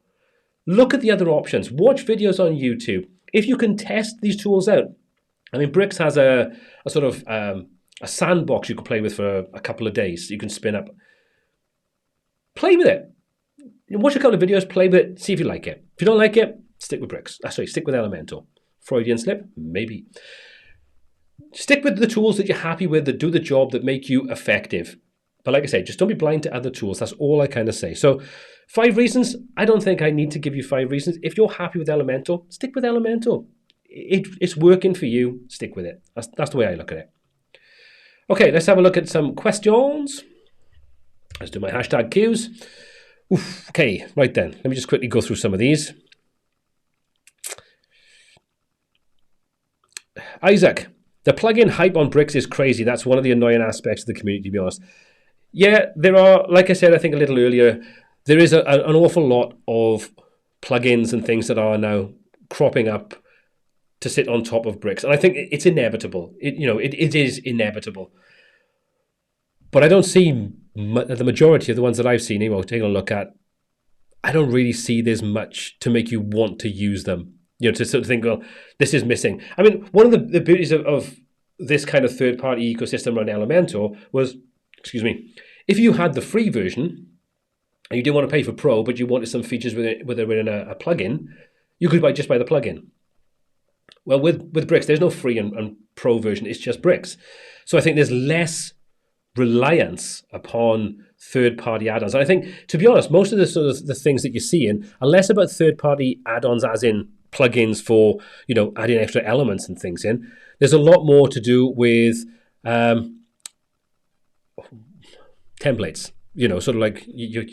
Look at the other options. Watch videos on YouTube. If you can test these tools out. I mean, Bricks has a sort of a sandbox you can play with for a couple of days. You can spin up. Play with it. Watch a couple of videos, play with it, see if you like it. If you don't like it, stick with Bricks. Stick with Elementor. Freudian slip? Maybe. Stick with the tools that you're happy with, that do the job, that make you effective. But like I say, just don't be blind to other tools. That's all I kind of say. So 5 reasons. I don't think I need to give you 5 reasons. If you're happy with Elementor, stick with Elementor. It's working for you. Stick with it. That's the way I look at it. Okay, let's have a look at some questions. Let's do my hashtag cues. Okay, right then. Let me just quickly go through some of these. Isaac, the plugin hype on Bricks is crazy. That's one of the annoying aspects of the community, to be honest. Yeah, there are, like I said, I think a little earlier, there is an awful lot of plugins and things that are now cropping up to sit on top of Bricks. And I think it's inevitable. It is inevitable. But I don't see the majority of the ones that I've seen, taking a look at, I don't really see there's much to make you want to use them. To sort of think, well, this is missing. I mean, one of the beauties of this kind of third-party ecosystem around Elementor was, if you had the free version and you didn't want to pay for Pro, but you wanted some features within a plugin, you could just buy the plugin. Well, with Bricks, there's no free and Pro version. It's just Bricks. So I think there's less reliance upon third-party add-ons. And I think, to be honest, most of the things that you're seeing are less about third-party add-ons as in plugins for, adding extra elements and things in. There's a lot more to do with templates, sort of like your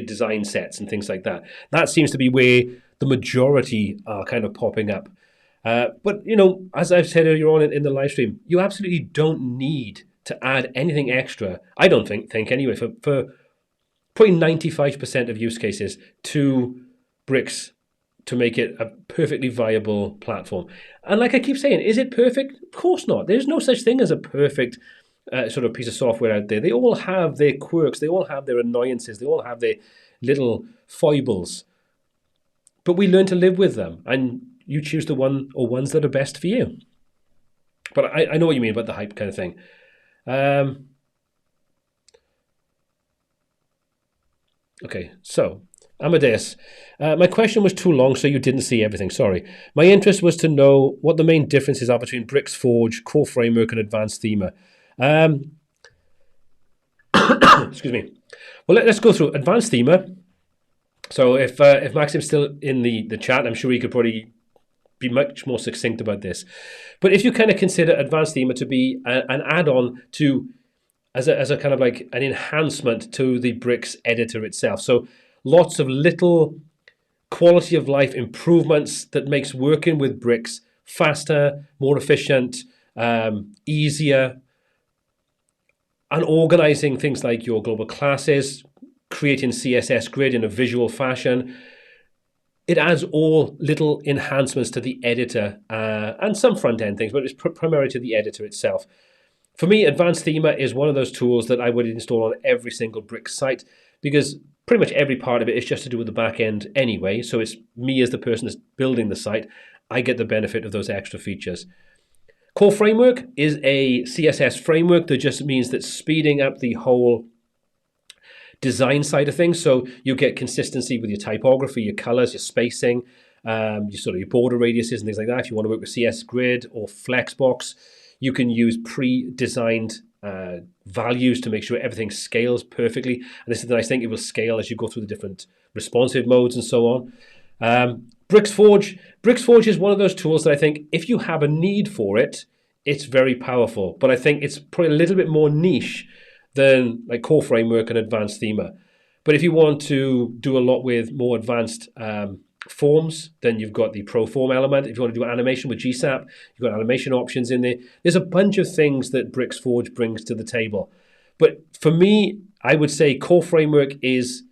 design sets and things like that. That seems to be where the majority are kind of popping up. But, as I've said earlier on in the live stream, you absolutely don't need to add anything extra, I don't think anyway, for probably 95% of use cases to Bricks to make it a perfectly viable platform. And like I keep saying, is it perfect? Of course not. There's no such thing as a perfect sort of piece of software out there. They all have their quirks. They all have their annoyances. They all have their little foibles. But we learn to live with them. And you choose the one or ones that are best for you. But I know what you mean about the hype kind of thing. Okay, so Amadeus, my question was too long, so you didn't see everything. Sorry. My interest was to know what the main differences are between Bricks Forge, Core Framework, and Advanced Thema. Excuse me. Well, let's go through Advanced Thema. So if Maxim's still in the chat, I'm sure he could probably be much more succinct about this. But if you kind of consider Advanced Thema to be an add-on to, as a kind of like an enhancement to the Bricks editor itself. So lots of little quality of life improvements that makes working with Bricks faster, more efficient, easier, and organizing things like your global classes, creating CSS grid in a visual fashion. It adds all little enhancements to the editor and some front-end things, but it's primarily to the editor itself. For me, Advanced Thema is one of those tools that I would install on every single Bricks site because pretty much every part of it is just to do with the back end anyway. So it's me as the person that's building the site. I get the benefit of those extra features. Core Framework is a CSS framework that just means that speeding up the whole design side of things. So you get consistency with your typography, your colors, your spacing, your border radiuses and things like that. If you want to work with CS Grid or Flexbox, you can use pre-designed values to make sure everything scales perfectly. And this is the nice thing, it will scale as you go through the different responsive modes and so on. BricksForge is one of those tools that I think if you have a need for it, it's very powerful. But I think it's probably a little bit more niche than like Core Framework and Advanced Thema. But if you want to do a lot with more advanced forms, then you've got the Proform element. If you want to do animation with GSAP, you've got animation options in there. There's a bunch of things that BricksForge brings to the table. But for me, I would say Core Framework is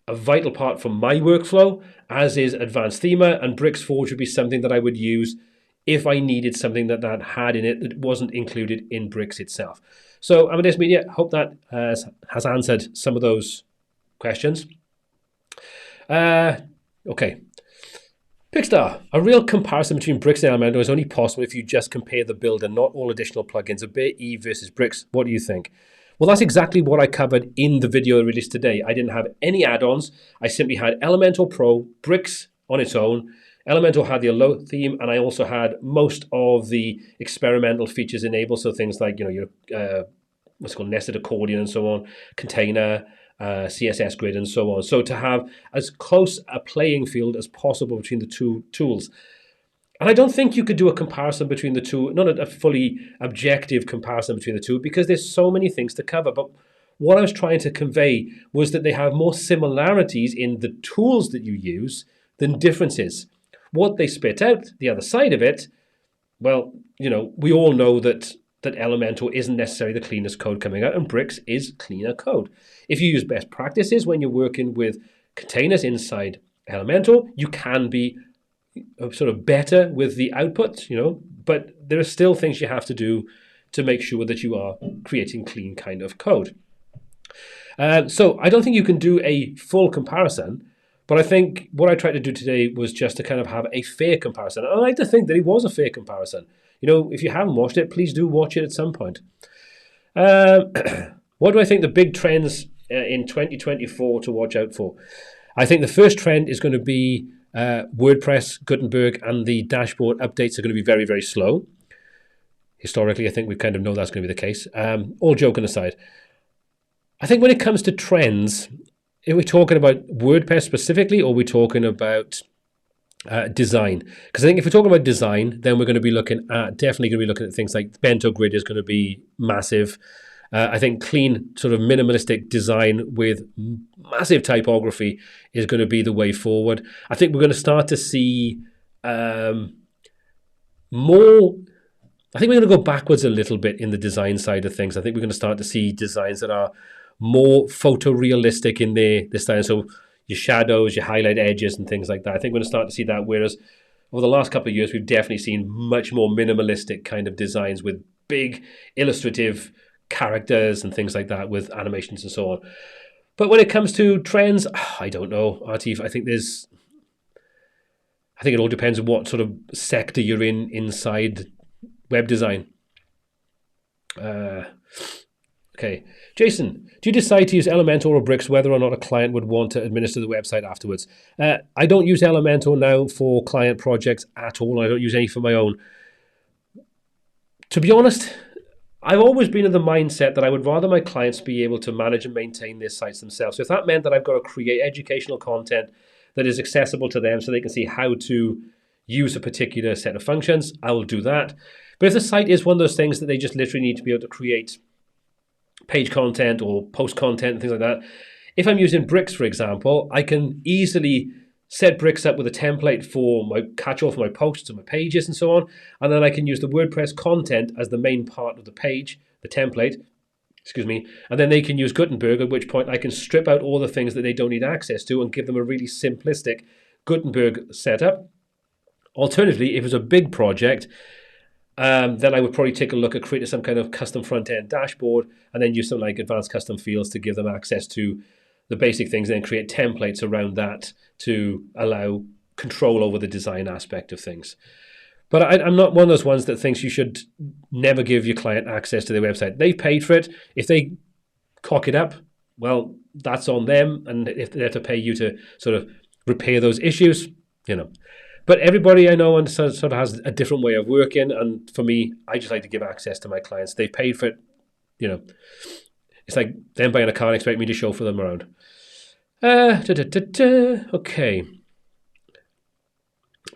a vital part for my workflow, as is Advanced Thema, and BricksForge would be something that I would use if I needed something that had in it that wasn't included in Bricks itself. So Amadeus Media, hope that has answered some of those questions. Okay. Pickstar, a real comparison between Bricks and Elementor is only possible if you just compare the build and not all additional plugins. A bit E versus Bricks. What do you think? Well, that's exactly what I covered in the video released today. I didn't have any add-ons. I simply had Elementor Pro, Bricks on its own. Elementor had the Alert theme, and I also had most of the experimental features enabled. So things like, your what's called nested accordion and so on, container, CSS grid and so on. So to have as close a playing field as possible between the two tools. And I don't think you could do a comparison between the two, not a fully objective comparison between the two, because there's so many things to cover. But what I was trying to convey was that they have more similarities in the tools that you use than differences. What they spit out, the other side of it, well, we all know that Elementor isn't necessarily the cleanest code coming out, and Bricks is cleaner code. If you use best practices when you're working with containers inside Elementor, you can be sort of better with the output, but there are still things you have to do to make sure that you are creating clean kind of code. So I don't think you can do a full comparison, but I think what I tried to do today was just to kind of have a fair comparison. And I like to think that it was a fair comparison. If you haven't watched it, please do watch it at some point. What do I think the big trends in 2024 to watch out for? I think the first trend is going to be WordPress, Gutenberg, and the dashboard updates are going to be very, very slow. Historically, I think we kind of know that's going to be the case. All joking aside, I think when it comes to trends, are we talking about WordPress specifically, or are we talking about design? Because I think if we're talking about design, then we're going to be definitely going to be looking at things like bento grid is going to be massive. I think clean, sort of minimalistic design with massive typography is going to be the way forward. I think we're going to start to see more. I think we're going to go backwards a little bit in the design side of things. I think we're going to start to see designs that are more photorealistic in their style. So your shadows, your highlight edges and things like that. I think we're going to start to see that, whereas over the last couple of years, we've definitely seen much more minimalistic kind of designs with big illustrative characters and things like that with animations and so on. But when it comes to trends, I don't know, Artif. I think it all depends on what sort of sector you're in inside web design. Okay. Jason, do you decide to use Elementor or Bricks whether or not a client would want to administer the website afterwards? I don't use Elementor now for client projects at all. I don't use any for my own. To be honest, I've always been in the mindset that I would rather my clients be able to manage and maintain their sites themselves. So if that meant that I've got to create educational content that is accessible to them so they can see how to use a particular set of functions, I will do that. But if the site is one of those things that they just literally need to be able to create page content or post content and things like that, if I'm using Bricks, for example, I can easily set Bricks up with a template for my catch-all for my posts and my pages and so on, and then I can use the WordPress content as the main part of the page, the template, and then they can use Gutenberg, at which point I can strip out all the things that they don't need access to and give them a really simplistic Gutenberg setup. Alternatively, if it's a big project, then I would probably take a look at creating some kind of custom front-end dashboard and then use some like advanced custom fields to give them access to the basic things, and then create templates around that to allow control over the design aspect of things. But I'm not one of those ones that thinks you should never give your client access to their website. They've paid for it. If they cock it up, well, that's on them. And if they have to pay you to sort of repair those issues, But everybody I know sort of has a different way of working. And for me, I just like to give access to my clients. They've paid for it. It's like them buying a car and expect me to chauffeur them around. Okay.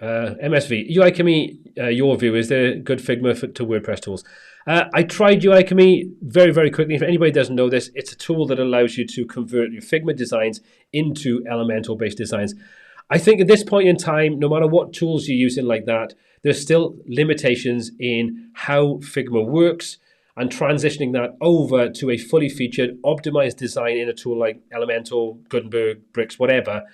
MSV, UiChemy, your view, is there good Figma to WordPress tools? I tried UiChemy very, very quickly. If anybody doesn't know this, it's a tool that allows you to convert your Figma designs into Elementor-based designs. I think at this point in time, no matter what tools you're using like that, there's still limitations in how Figma works, and transitioning that over to a fully featured, optimized design in a tool like Elementor, Gutenberg, Bricks, whatever,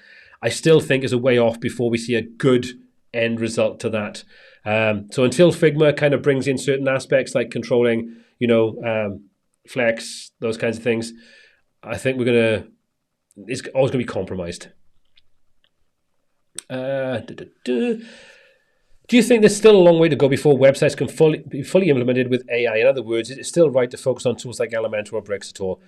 I still think is a way off before we see a good end result to that. So until Figma kind of brings in certain aspects like controlling, flex, those kinds of things, I think it's always going to be compromised. Do you think there's still a long way to go before websites can be fully implemented with AI? In other words, is it still right to focus on tools like Elementor or Bricks at all?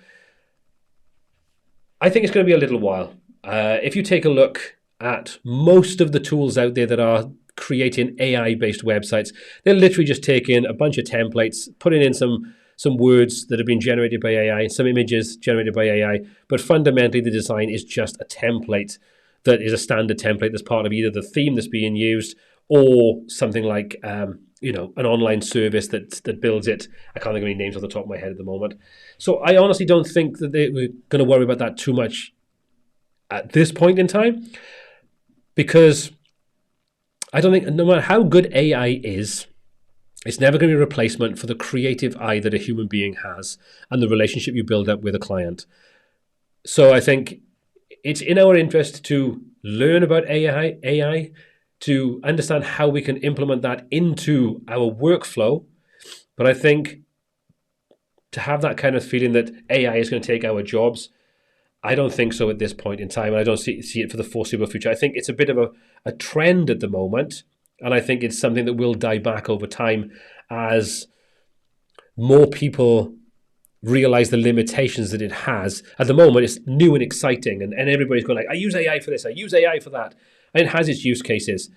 I think it's going to be a little while. If you take a look at most of the tools out there that are creating AI-based websites, they're literally just taking a bunch of templates, putting in some words that have been generated by AI, some images generated by AI, but fundamentally the design is just a template that is a standard template that's part of either the theme that's being used or something like an online service that builds it. I can't think of any names off the top of my head at the moment. So I honestly don't think that we're going to worry about that too much at this point in time, because I don't think, no matter how good AI is, it's never going to be a replacement for the creative eye that a human being has and the relationship you build up with a client. So I think it's in our interest to learn about AI, to understand how we can implement that into our workflow. But I think to have that kind of feeling that AI is going to take our jobs, I don't think so at this point in time. And I don't see it for the foreseeable future. I think it's a bit of a trend at the moment. And I think it's something that will die back over time as more people realize the limitations that it has. At the moment, it's new and exciting. And everybody's going like, I use AI for this, I use AI for that. And it has its use cases,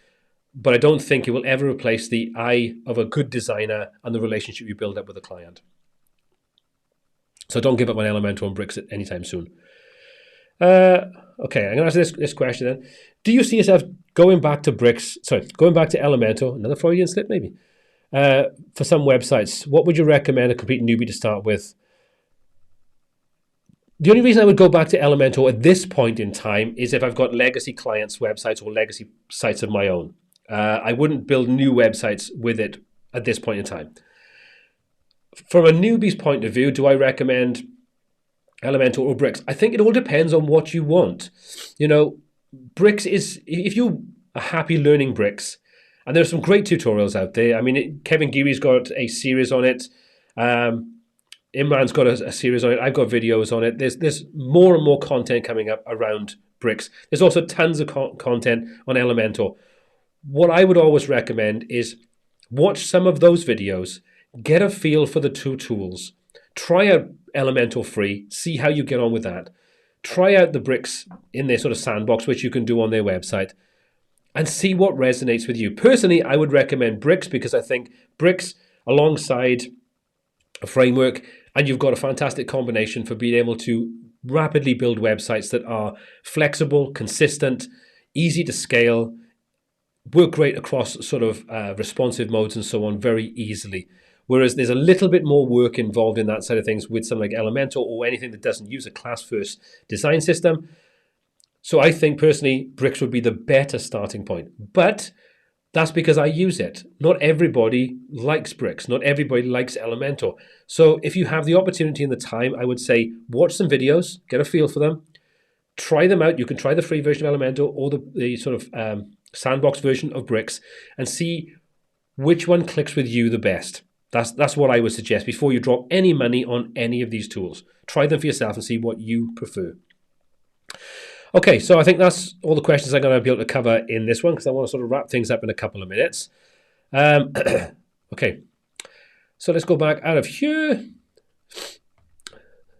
but I don't think it will ever replace the eye of a good designer and the relationship you build up with a client. So don't give up on Elementor and Bricks anytime soon. Okay, I'm going to ask this question then. Do you see yourself going back to Elementor, another Freudian slip maybe, for some websites? What would you recommend a complete newbie to start with? The only reason I would go back to Elementor at this point in time is if I've got legacy clients' websites or legacy sites of my own. I wouldn't build new websites with it at this point in time. From a newbie's point of view, do I recommend Elementor or Bricks? I think it all depends on what you want. Bricks is, if you are happy learning Bricks, and there's some great tutorials out there. I mean, Kevin Geary's got a series on it. Imran's got a series on it. I've got videos on it. There's more and more content coming up around Bricks. There's also tons of content on Elementor. What I would always recommend is watch some of those videos, get a feel for the two tools, try out Elementor free, see how you get on with that. Try out the Bricks in their sort of sandbox, which you can do on their website, and see what resonates with you. Personally, I would recommend Bricks because I think Bricks alongside a framework, and you've got a fantastic combination for being able to rapidly build websites that are flexible, consistent, easy to scale, work great across sort of responsive modes and so on very easily. Whereas there's a little bit more work involved in that side of things with something like Elementor or anything that doesn't use a class-first design system. So I think personally, Bricks would be the better starting point. But that's because I use it. Not everybody likes Bricks. Not everybody likes Elementor. So if you have the opportunity and the time, I would say watch some videos, get a feel for them, try them out. You can try the free version of Elementor or the sort of sandbox version of Bricks and see which one clicks with you the best. That's what I would suggest before you drop any money on any of these tools. Try them for yourself and see what you prefer. Okay, so I think that's all the questions I'm going to be able to cover in this one because I want to sort of wrap things up in a couple of minutes. Okay, so let's go back out of here.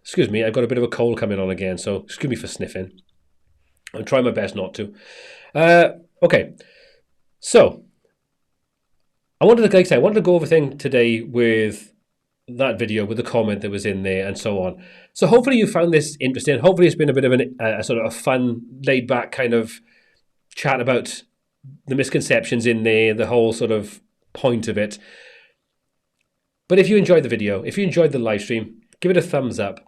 Excuse me, I've got a bit of a cold coming on again, so excuse me for sniffing. I'll try my best not to. Okay, so I wanted to go over things today with that video, with the comment that was in there and so on. So hopefully you found this interesting. Hopefully it's been a bit of a sort of a fun, laid back kind of chat about the misconceptions in there, the whole sort of point of it. But if you enjoyed the video, if you enjoyed the live stream, give it a thumbs up.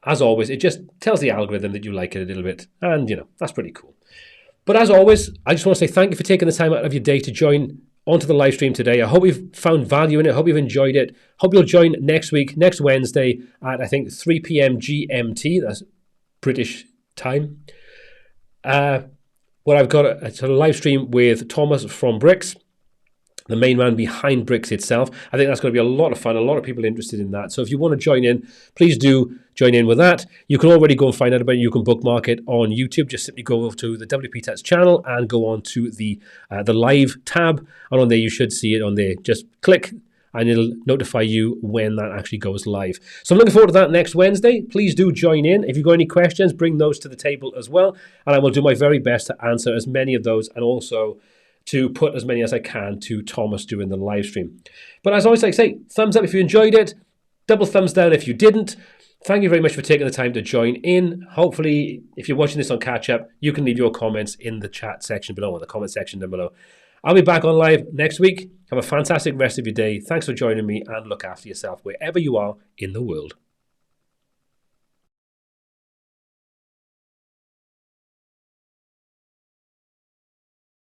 As always, it just tells the algorithm that you like it a little bit. And, you know, that's pretty cool. But as always, I just want to say thank you for taking the time out of your day to join onto the live stream today. I hope you've found value in it. I hope you've enjoyed it. Hope you'll join next week, next Wednesday at, I think, 3 p.m. GMT. That's British time. Where I've got a sort of live stream with Thomas from Bricks, the main man behind Bricks itself. I think that's going to be a lot of fun. A lot of people interested in that. So if you want to join in, please do join in with that. You can already go and find out about it. You can bookmark it on YouTube. Just simply go over to the WP Tats channel and go on to the live tab. And on there, you should see it on there. Just click and it'll notify you when that actually goes live. So I'm looking forward to that next Wednesday. Please do join in. If you've got any questions, bring those to the table as well. And I will do my very best to answer as many of those and also to put as many as I can to Thomas during the live stream. But as always, like I say, thumbs up if you enjoyed it, double thumbs down if you didn't. Thank you very much for taking the time to join in. Hopefully, if you're watching this on catch up, you can leave your comments in the chat section below, or the comment section down below. I'll be back on live next week. Have a fantastic rest of your day. Thanks for joining me and look after yourself wherever you are in the world.